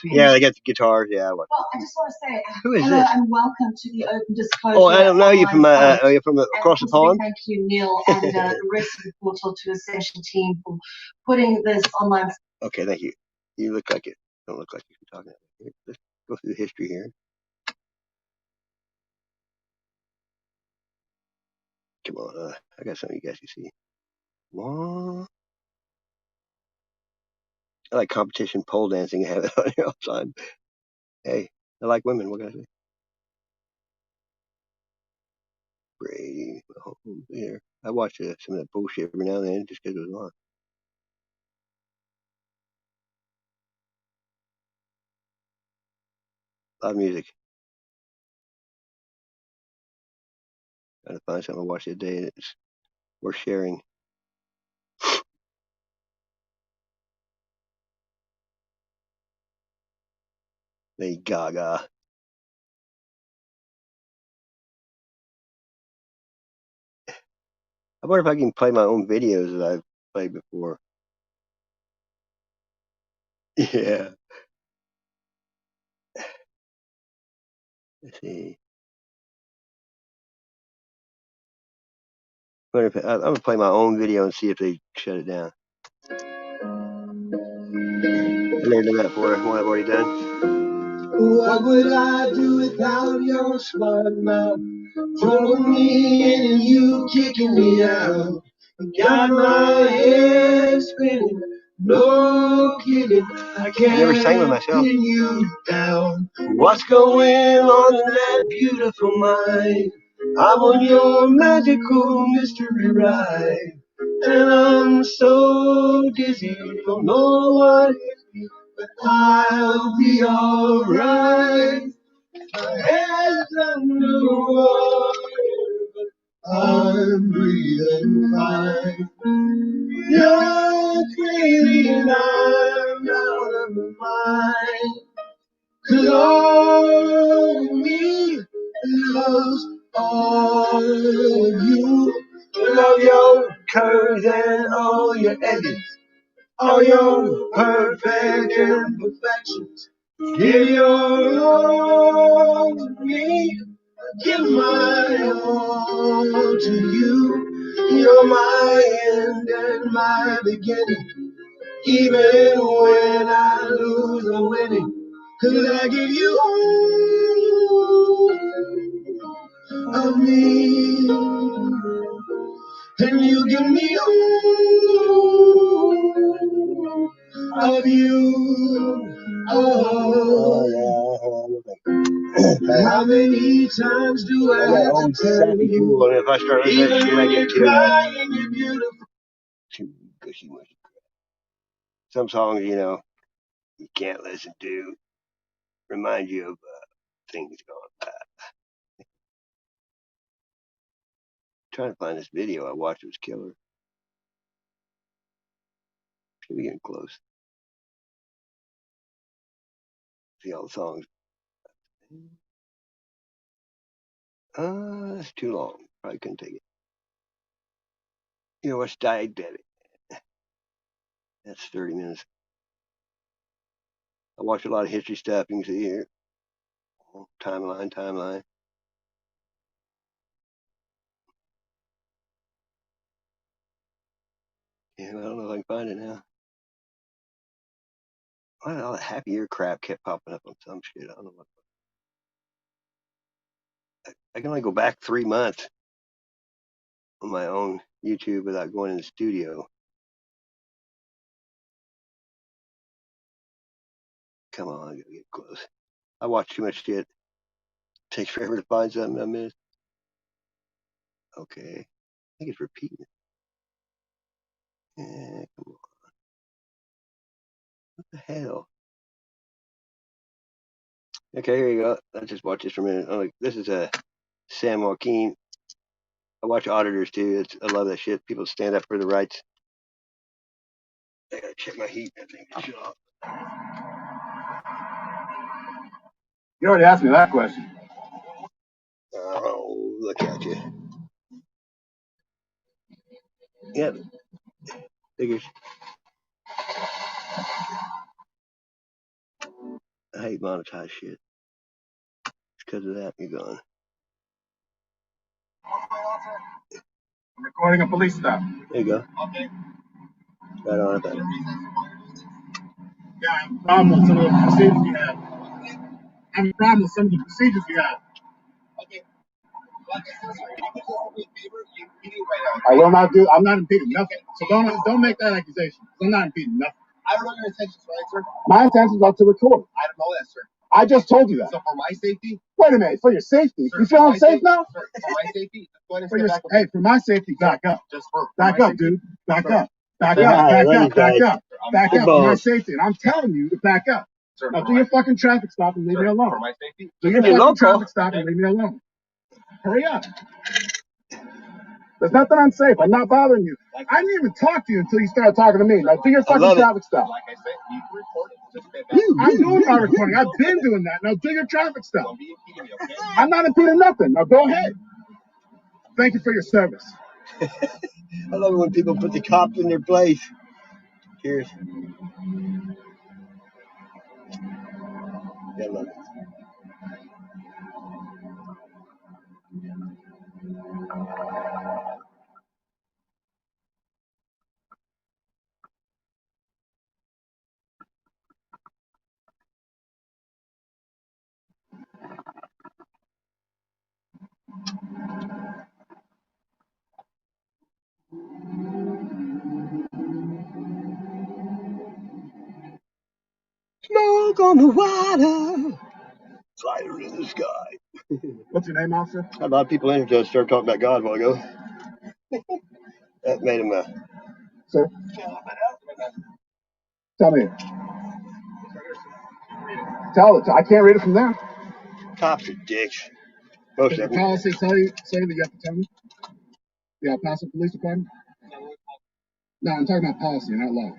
Yeah, they got the guitars. Yeah. Well, I just want to say who is hello this? and welcome to the Open Disclosure. Oh, I don't know you from are you from across the and pond? Thank you, Neil, and the rest of the Portal to Ascension team for putting this online. Okay, thank you. You look like it. Don't look like you're talking. Let's go through the history here. Come on, I got something you guys can see. What? I like competition pole dancing. I have it on here all the time. Hey, I like women. What can I say? Brady, there. I watch some of that bullshit every now and then just because it was on. Loud music. Trying to find something to watch today that's worth sharing. Lady Gaga. I wonder if I can play my own videos that I've played before. Yeah. Let's see. I'm gonna play my own video and see if they shut it down. I never done that before. One I've already done. What would I do without your smart mouth? Throwing me in and you kicking me out. Got my head spinning, no kidding. I can't never sang with myself. Pin you down. What's going on in that beautiful mind? I'm on your magical mystery ride, and I'm so dizzy, don't know what hit me, but I'll be alright. My head's underwater, but I'm breathing fine. You're crazy and I'm out of my mind. 'Cause all of me loves all of you. Love your curves and all your edges, all your perfect imperfections. Give your all to me, give my all to you. You're my end and my beginning. Even when I lose, I'm winning. 'Cause I give you all of me, and you give me all of you. Oh, how many times do I have to tell you? If I start listening to that shit, I get too gushy mushy. Some songs, you know, you can't listen to. Remind you of things going by. Trying to find this video I watched. It was killer. Should be getting close. See all the songs. It's too long. Probably couldn't take it. You know what's diabetic? That's 30 minutes. I watch a lot of history stuff. You can see here. Timeline. Yeah, I don't know if I can find it now. Why all that happy year crap kept popping up on some shit? I don't know what. I can only go back 3 months. on my own YouTube without going in the studio. Come on, I gotta get close. I watch too much shit. Takes forever to find something I missed. Okay. I think it's repeating. Come on. What the hell? Okay, here you go. Let's just watch this for a minute. Oh, this is a San Joaquin. I watch auditors too. I love that shit. People stand up for the rights. I gotta check my heat. That thing is off. You already asked me that question. Oh, look at you. Yep. Figures. I hate monetized shit. It's because of that you're gone. I'm recording a police stop. There you go. Okay. Right on about it. Yeah, I have a problem with some of the procedures you have. I have a problem with some of the procedures you have. Okay. I will not do. I'm not impeding nothing. So don't make that accusation. I'm not impeding nothing. I don't know your intentions, right, sir? My intentions are to record. I don't know that, sir. I just told you that. So for my safety? Wait a minute. For your safety? Sir, you feel unsafe now? Sir, for my safety? Go ahead and step back. Hey, for my safety, back up. Just for back up, dude. Back up. Back up. Back up. Back up. Back up. For my safety. And I'm telling you to back up. Sir, now do your fucking traffic stop and leave me alone. For my safety? Do your fucking traffic stop and leave me alone. Hurry up. There's nothing unsafe. I'm not bothering you. I didn't even talk to you until you started talking to me. Now do your fucking traffic stop. Like I said, you record it. Just stay back. I'm doing my recording. I've been doing that. Now do your traffic stop. Don't be impeding me, okay? I'm not impeding nothing. Now go ahead. Thank you for your service. I love it when people put the cops in their place. Cheers. Yeah, I love it. Smoke on the water, fire in the sky. What's your name, officer? A lot of people in here started talking about God a while ago. That made him Sir? Tell me. Tell it. I can't read it from there. cops are dicks. Most Does of the them. policy say that you have to tell me? The El Paso Police Department? No, I'm talking about policy, not law.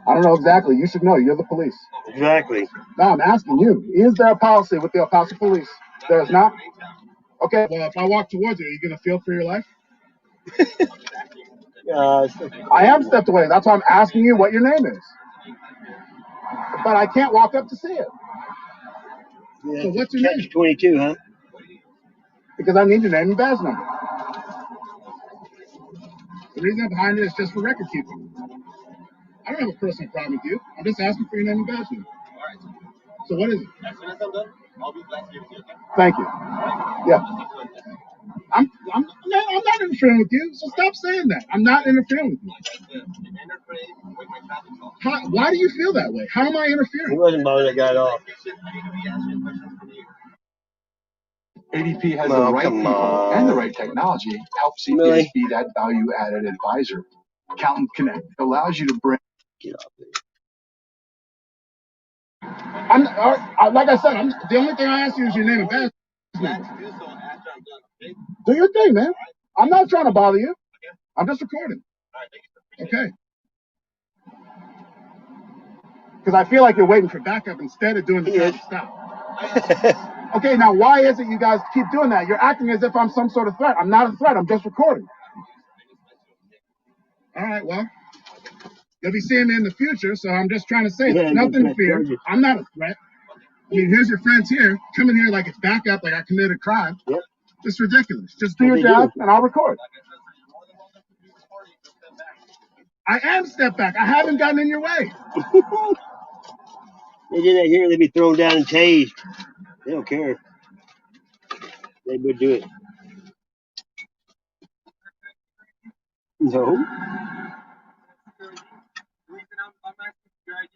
I don't know exactly. You should know. You're the police. Exactly. No, I'm asking you. Is there a policy with the El Paso Police? There's not? Okay. Well, if I walk towards you, are you going to feel for your life? I am stepped away. That's why I'm asking you what your name is. But I can't walk up to see it. Yeah, so what's your name? 22, huh? Because I need your name and badge number. The reason I'm behind it is just for record keeping. I don't have a personal problem with you. I'm just asking for your name and badge number. All right. So what is it? As soon as I'm done, I'll be glad to give it to you. Thank you. Yeah. I'm not interfering with you, so stop saying that. I'm not interfering with you. Why do you feel that way? How am I interfering? He wasn't bothering that guy at all. ADP has the right people and the right technology to help CPAs really? be that value-added advisor. Accountant Connect allows you to bring. Get off there. Like I said, the only thing I ask you is your name and badge. Do your thing, man. I'm not trying to bother you. I'm just recording. Okay. Because I feel like you're waiting for backup instead of doing the traffic stop. Okay, now why is it you guys keep doing that? You're acting as if I'm some sort of threat. I'm not a threat. I'm just recording. All right, well, you'll be seeing me in the future, so I'm just trying to say there's nothing to fear. I'm not a threat. I mean, here's your friends here, coming here like it's backup, like I committed a crime. Yep. It's ridiculous. Just do your job, and I'll record. I am step back. I haven't gotten in your way. They did that here, they'd be thrown down and tased. They don't care. They would do it. No.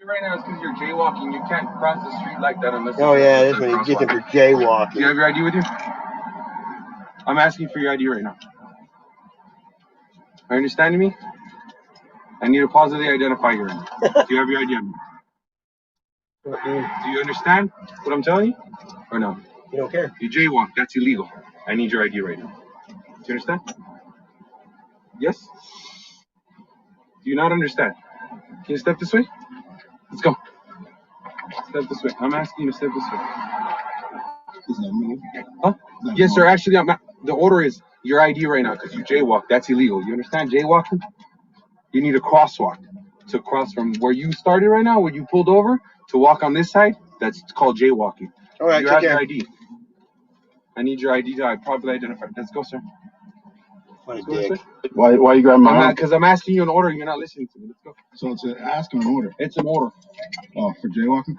Right now, it's because you're jaywalking. You can't cross the street like that unless. Oh yeah, that's when you get them for jaywalking. Do you have your ID with you? I'm asking for your ID right now. Are you understanding me? I need to positively identify your ID. Do you have your ID on me? Do you understand what I'm telling you? Or no? You don't care. You jaywalk. That's illegal. I need your ID right now. Do you understand? Yes? Do you not understand? Can you step this way? Let's go. Step this way. I'm asking you to step this way. Huh? Yes, sir. Actually, the order is your ID right now because you jaywalk. That's illegal. You understand jaywalking? You need a crosswalk to cross from where you started right now, where you pulled over, to walk on this side. That's called jaywalking. All right, you have your ID. I need your ID to properly identify. Let's go, sir. What a dick. Why are you grabbing my hand? Because I'm asking you an order. You're not listening to me. Let's go. So it's asking an order. It's an order. Oh, for jaywalking?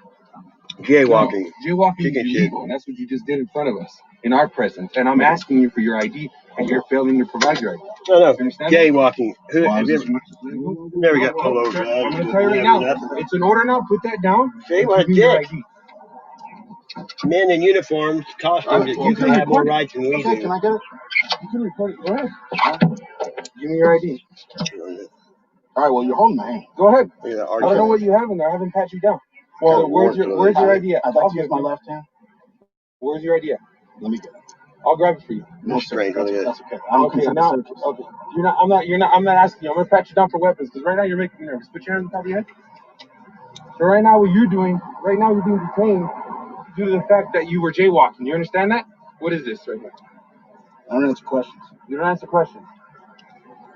Jaywalking. Jaywalking is illegal, and that's what you just did in front of us, in our presence. And I'm asking you for your ID, and you're failing to provide your ID. No. Understand? Jaywalking. Have you never got pulled over? I'm going to tell you right now. It's an order now. Put that down. See, what a dick. Men in uniforms, costumes, you can have more rights than we do. Can I get it? You can record it. Go ahead. Give me your ID. All right, well, you're holding my hand. Go ahead. I don't know what you have in there. I haven't pat you down. Well, where's your ID at? I'd like to use my left hand. Where's your ID at? Let me get it. I'll grab it for you. No, strange. That's okay. Okay, now, okay. I'm not asking you. I'm gonna pat you down for weapons because right now you're making me nervous. Put your hands on top of your head. So right now, what you're doing, right now you're being detained due to the fact that you were jaywalking. You understand that? What is this right now? I don't answer questions. You don't answer questions.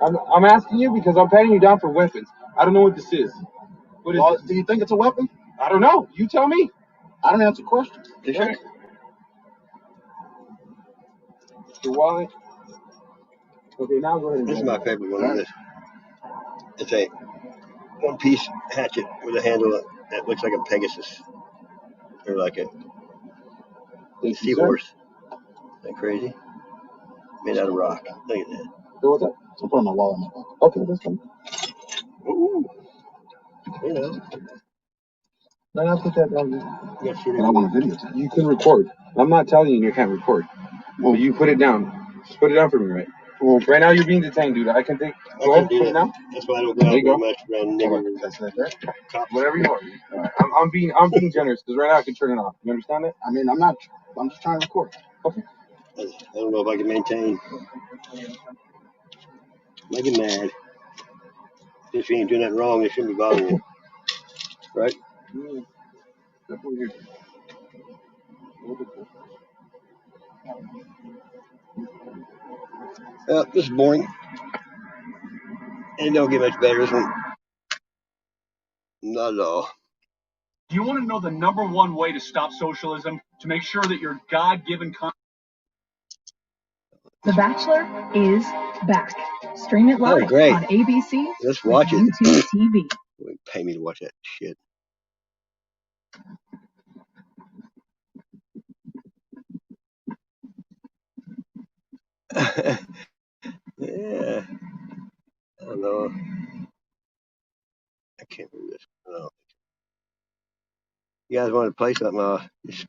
I'm asking you because I'm patting you down for weapons. I don't know what this is. What is this? Do you think it's a weapon? I don't know. You tell me. I don't answer questions. Right. Your wallet. Okay, now go ahead. This is my favorite one. Of this. It's a one-piece hatchet with a handle that looks like a Pegasus, or like a seahorse. Isn't that crazy? Made out of rock. Look at that. What's that? I'll put on my wallet. Okay, that's fine. Ooh. You know. No, I'll put that down. Yes, I want a video. You can record. I'm not telling you can't record. Well, you put it down. Just put it down for me, right? Well, right now you're being detained, dude. I can take. Go ahead, put it down. That's why I don't go out very much around nigger. That's it, right? Whatever you want. Right. I'm being generous because right now I can turn it off. You understand that? I mean, I'm not. I'm just trying to record. Okay. I don't know if I can maintain. I get mad. If you ain't doing nothing wrong, they shouldn't be bothering you. Right? This is boring. And it don't get much better, this one. Not at all. Do you want to know the #1 way to stop socialism? To make sure that your God-given The Bachelor is back. Stream it live on ABC. Let's watch it. YouTube TV. Pay me to watch that shit. Yeah. I don't know. I can't remember this. No. You guys want to play something? Just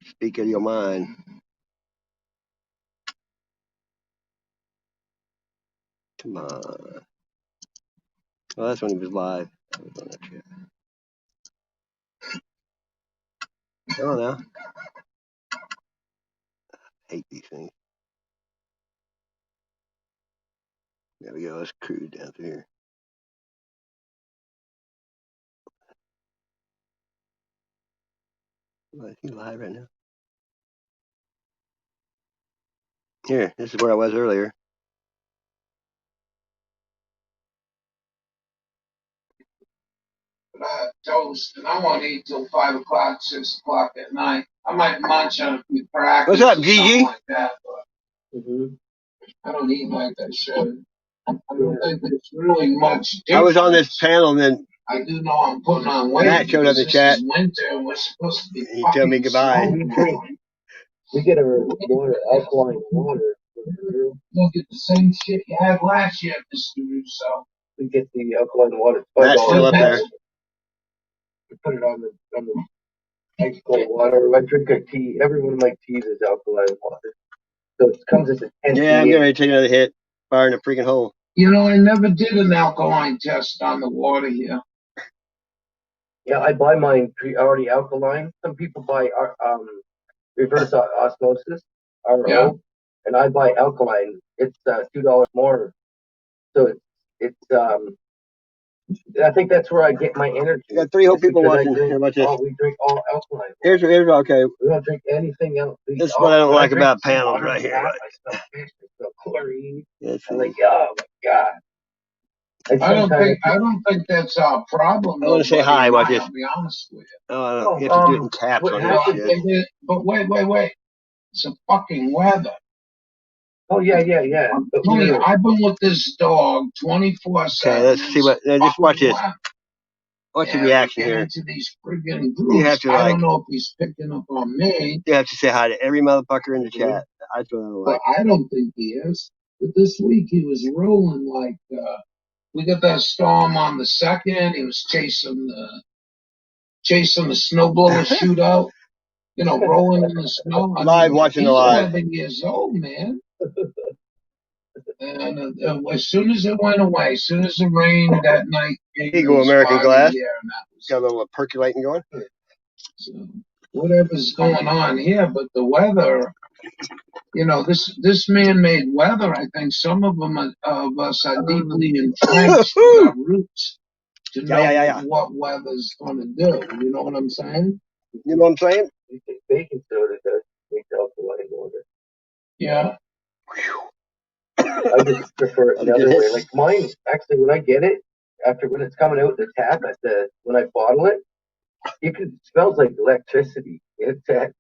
speak of your mind. Come on. Oh, that's when he was live. I was on that shit. Come on now. I hate these things. There we go. Let's cruise down through here. Is he live right now? Here, this is where I was earlier. Toast, and I won't eat till 5 o'clock, 6 o'clock at night. I might munch on a few crackers. What's up, Gigi? Like that, but I don't eat like I should. I don't think it's really much difference. I was on this panel, and then I do know I'm putting on weight. Matt showed up in the chat. Winter, and we're supposed to be. He told me goodbye. We get our water, alkaline water, from Look at the same shit you had last year, Mr. Russo. We get the alkaline water. That's still up there. We put it on the ice cold water. I drink a tea. Every one of my teas is alkaline water. So it comes as a 10. Yeah, I'm getting ready to take another hit. Fire in a freaking hole. You know, I never did an alkaline test on the water here. Yeah, I buy mine already alkaline. Some people buy reverse osmosis, RO, and I buy alkaline. It's $2 more. So it's I think that's where I get my energy. You got 3 whole people watching. Here, watch this. We drink all alkaline. Here's okay. We don't drink anything else. This is what I don't like about panels right here. I smell fish. I smell chlorine. Yes, I'm like, oh my god. I don't think that's our problem. I want to say hi. Watch this. I'll be honest with you. Oh, I don't. You have to do it in caps on this shit. But wait. It's a fucking weather. Oh yeah. I'm telling you, I've been with this dog 24/7. Okay, let's see what. Just watch this. Watch the reaction here. Into these friggin' groups. You have to I don't know if he's picking up on me. You have to say hi to every motherfucker in the chat. I don't But I don't think he is. But this week he was rolling like. We got that storm on the 2nd. He was chasing the snowblower shootout. You know, rolling in the snow. Live watching the live. 11 years old, man. And as soon as it went away, as soon as the rain that night, here you go, American Glass. Got a little percolating going. So whatever's going on here, but the weather, you know, this man-made weather. I think some of us are deeply entrenched with our roots to know what weather's going to do. You know what I'm saying? You know what I'm saying? You think baking soda does make alkaline water? Yeah. I just prefer it the other way. Like mine, actually, when I get it, when it's coming out the tap when I bottle it, it smells like electricity. It's that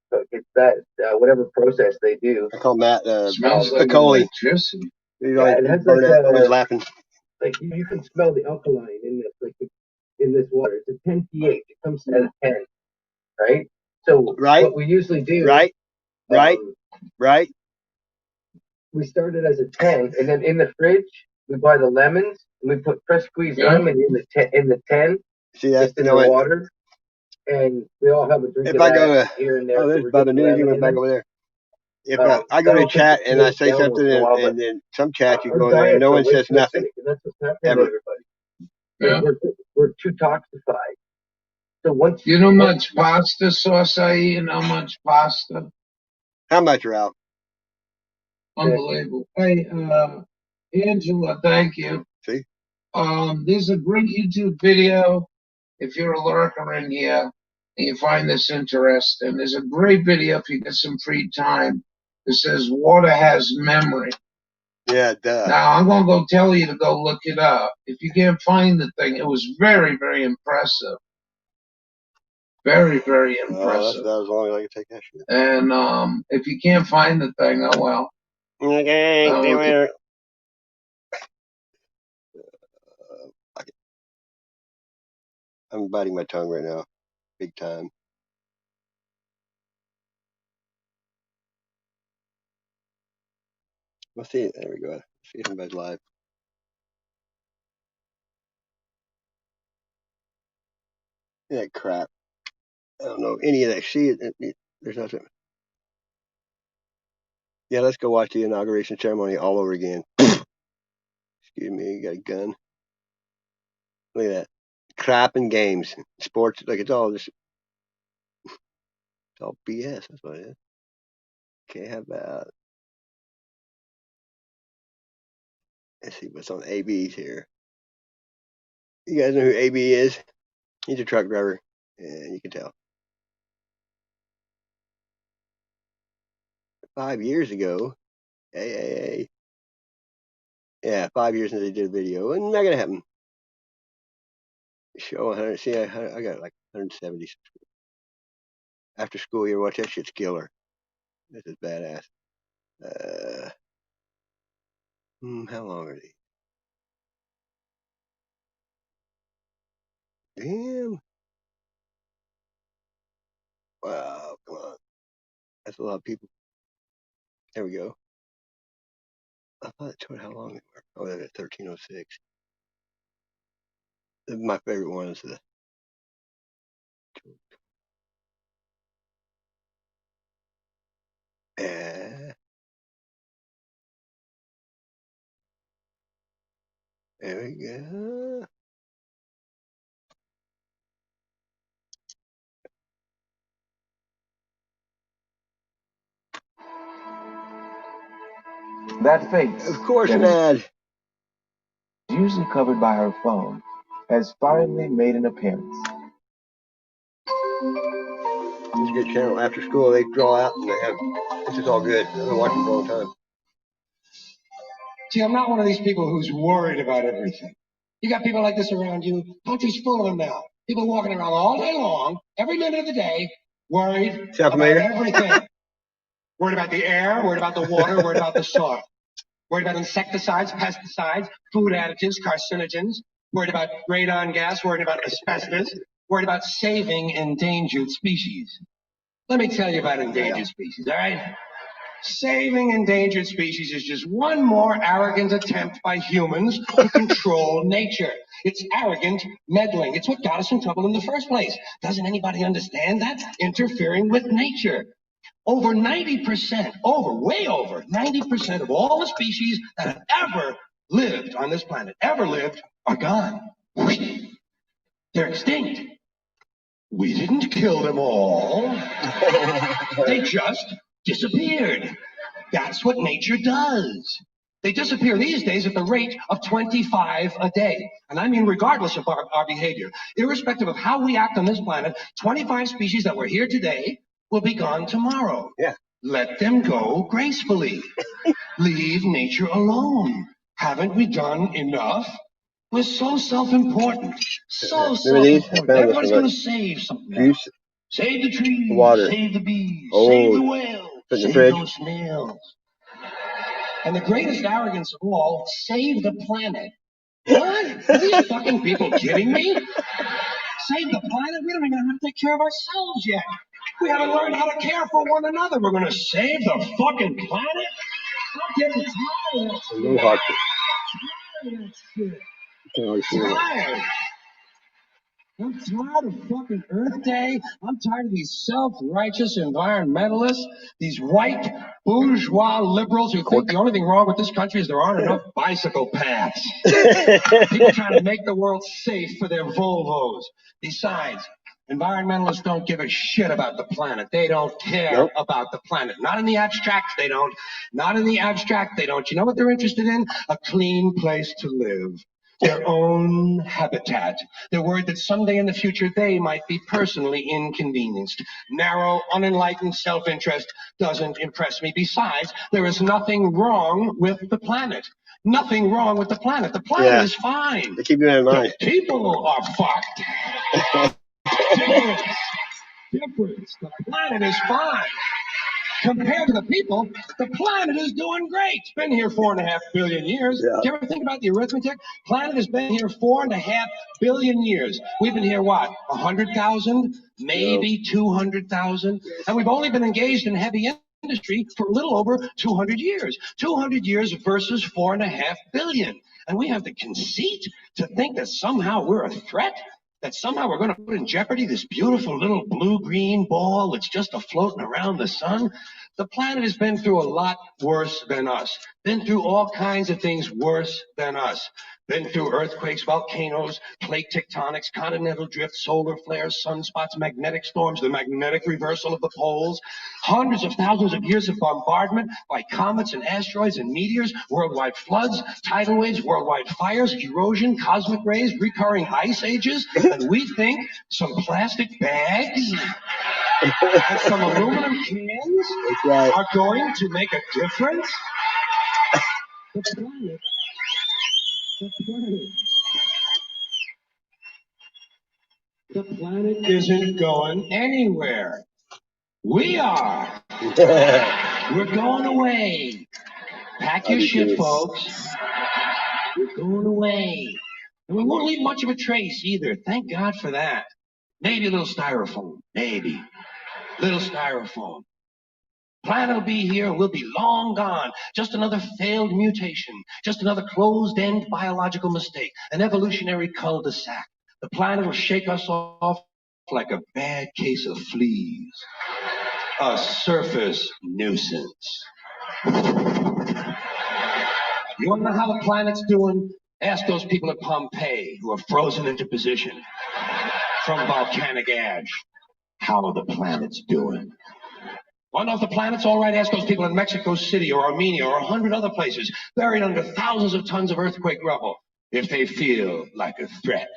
whatever process they do. I call Matt smells like electricity. It has like laughing. Like you can smell the alkaline in this, in this water. It's a 10 pH. It comes at a 10, right? So what we usually do, right. We start it as a 10, and then in the fridge we buy the lemons, and we put fresh squeezed lemon in the 10. See that? Just in the water, and we all have a drink. If I go to here and there, there's Bubba News. You went back over there. If I go to chat and I say something, and then some chat you go there and no one says nothing. That's what's happening, everybody. We're too toxified. So once you know how much pasta sauce I eat and how much pasta. How much, Ralph? Unbelievable. Hey, Angela, thank you. See? There's a great YouTube video. If you're a lurker in here and you find this interesting, there's a great video if you get some free time. It says water has memory. Yeah, duh. Now, I'm going to go tell you to go look it up. If you can't find the thing, it was very, very impressive. Very, very impressive. That was long as I could take that shit. And if you can't find the thing, oh well. Okay, I'm biting my tongue right now, big time. Let's see. There we go. Let's see if anybody's live. Yeah, crap. I don't know any of that. See, there's nothing. Yeah, let's go watch the inauguration ceremony all over again. Excuse me, you got a gun. Look at that. Crap and games. Sports, like it's all just, it's all BS. That's what it is. Okay, how about, let's see what's on AB's here. You guys know who AB is? He's a truck driver, and you can tell. 5 years ago, hey. Yeah, 5 years since they did a video, and not gonna happen. Show 100. See, I got like 170. After school year, watch that shit's killer. This is badass. How long are these? Damn. Wow, come on. That's a lot of people. There we go. I thought it told how long they were. Oh, they're at 1306. My favorite one is the. There we go. That face, Of course, that an is ad. usually covered by her phone, has finally made an appearance. It's a good channel. After school, they draw out and they have. This is all good. I've been watching for a long time. See, I'm not one of these people who's worried about everything. You got people like this around you. Country's full of them now. People walking around all day long, every minute of the day, worried about everything. Worried about the air, worried about the water, worried about the soil. Worried about insecticides, pesticides, food additives, carcinogens. Worried about radon gas, worried about asbestos. Worried about saving endangered species. Let me tell you about endangered species, all right? Saving endangered species is just one more arrogant attempt by humans to control nature. It's arrogant meddling. It's what got us in trouble in the first place. Doesn't anybody understand that? Interfering with nature. Over 90%, way over 90% of all the species that have ever lived on this planet, are gone. They're extinct. We didn't kill them all. They just disappeared. That's what nature does. They disappear these days at the rate of 25 a day. And I mean regardless of our behavior. Irrespective of how we act on this planet, 25 species that were here today will be gone tomorrow. Yeah. Let them go gracefully. Leave nature alone. Haven't we done enough? We're so self-important. So self-important. Everybody's going to save something. Juice. Save the trees. Water. Save the bees. Oh, save the whales. put in the Save fridge. those snails. And the greatest arrogance of all, save the planet. What? Are these fucking people kidding me? Save the planet? We don't even have to take care of ourselves yet. We haven't learned how to care for one another. We're going to save the fucking planet? I'm getting tired of that shit. No hard. Tired. I'm tired of fucking Earth Day. I'm tired of these self-righteous environmentalists, these white bourgeois liberals who think the only thing wrong with this country is there aren't enough bicycle paths. People trying to make the world safe for their Volvos. Besides, environmentalists don't give a shit about the planet. They don't care about the planet. Not in the abstract, they don't. Not in the abstract, they don't. You know what they're interested in? A clean place to live. Their own habitat. They're worried that someday in the future they might be personally inconvenienced. Narrow, unenlightened self-interest doesn't impress me. Besides, there is nothing wrong with the planet. Nothing wrong with the planet. The planet is fine. They keep that in mind. The people are fucked. Difference. The planet is fine. Compared to the people, the planet is doing great. It's been here 4.5 billion years. Yeah. Do you ever think about the arithmetic? Planet has been here 4.5 billion years. We've been here, what, 100,000? Maybe 200,000? And we've only been engaged in heavy industry for a little over 200 years. 200 years versus 4.5 billion. And we have the conceit to think that somehow we're a threat? That somehow we're going to put in jeopardy this beautiful little blue-green ball that's just a-floating around the sun? The planet has been through a lot worse than us. Been through all kinds of things worse than us. Been through earthquakes, volcanoes, plate tectonics, continental drift, solar flares, sunspots, magnetic storms, the magnetic reversal of the poles, hundreds of thousands of years of bombardment by comets and asteroids and meteors, worldwide floods, tidal waves, worldwide fires, erosion, cosmic rays, recurring ice ages, and we think some plastic bags and some aluminum cans are going to make a difference? The planet. The planet isn't going anywhere. We are. We're going away. Pack your shit, folks. We're going away. And we won't leave much of a trace either. Thank God for that. Maybe a little styrofoam. Maybe. Little styrofoam. Planet will be here and we'll be long gone. Just another failed mutation. Just another closed-end biological mistake. An evolutionary cul-de-sac. The planet will shake us off like a bad case of fleas. A surface nuisance. You want to know how the planet's doing? Ask those people at Pompeii who are frozen into position from volcanic ash how the planet's doing. Want to know if the planet's all right? Ask those people in Mexico City or Armenia or 100 other places buried under thousands of tons of earthquake rubble if they feel like a threat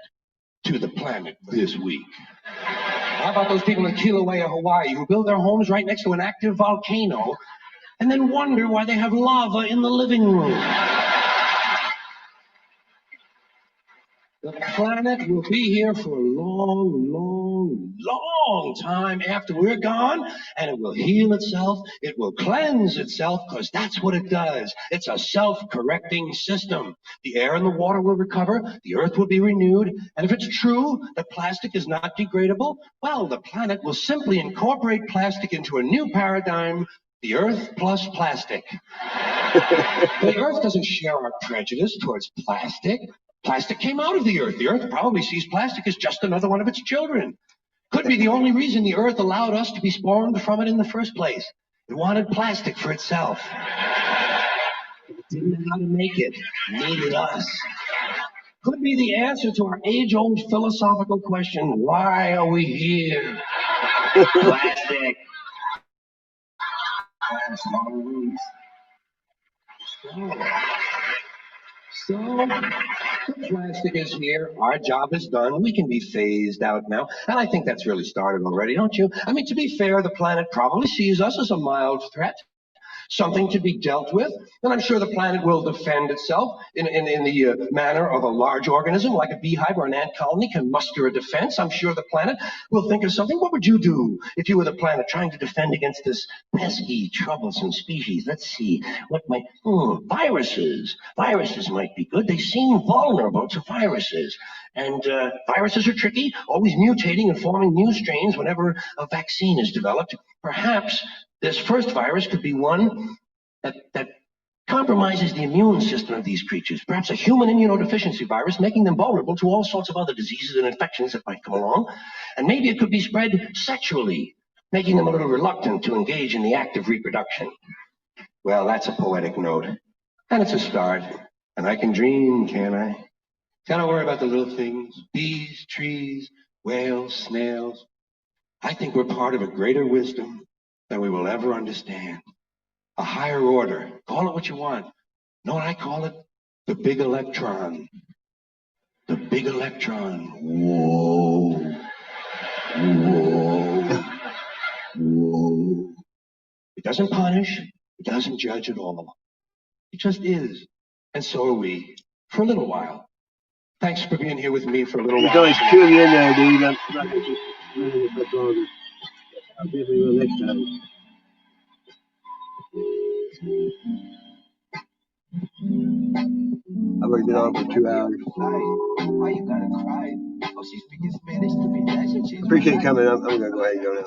to the planet this week. How about those people in Kilauea, Hawaii, who build their homes right next to an active volcano and then wonder why they have lava in the living room? The planet will be here for a long, long, long time after we're gone, and it will heal itself, it will cleanse itself, because that's what it does. It's a self-correcting system. The air and the water will recover, the earth will be renewed, and if it's true that plastic is not degradable, well, the planet will simply incorporate plastic into a new paradigm, the earth plus plastic. The earth doesn't share our prejudice towards plastic. Plastic came out of the earth. The earth probably sees plastic as just another one of its children. Could be the only reason the earth allowed us to be spawned from it in the first place. It wanted plastic for itself. It didn't know how to make it. It needed us. Could be the answer to our age-old philosophical question, why are we here? Plastic. So, the plastic is here. Our job is done. We can be phased out now. And I think that's really started already, don't you? I mean, to be fair, the planet probably sees us as a mild threat, something to be dealt with. And I'm sure the planet will defend itself in the manner of a large organism, like a beehive or an ant colony can muster a defense. I'm sure the planet will think of something. What would you do if you were the planet trying to defend against this pesky, troublesome species? Let's see. What might... viruses. Viruses might be good. They seem vulnerable to viruses. And viruses are tricky, always mutating and forming new strains whenever a vaccine is developed. Perhaps this first virus could be one that compromises the immune system of these creatures. Perhaps a human immunodeficiency virus, making them vulnerable to all sorts of other diseases and infections that might come along. And maybe it could be spread sexually, making them a little reluctant to engage in the act of reproduction. Well, that's a poetic note. And it's a start. And I can dream, can't I? Can't I worry about the little things? Bees, trees, whales, snails. I think we're part of a greater wisdom than we will ever understand. A higher order. Call it what you want. Know what I call it? The big electron. The big electron. Whoa. Whoa. Whoa. It doesn't punish. It doesn't judge at all. It just is. And so are we. For a little while. Thanks for being here with me for a little while. There's only two of you in there, dude. I'm not going to keep running this much longer. I'll definitely will next time. I've already been on for 2 hours. Why you gotta cry? Oh, she's speaking Spanish to me. Appreciate you coming. I'm going to go ahead and go now.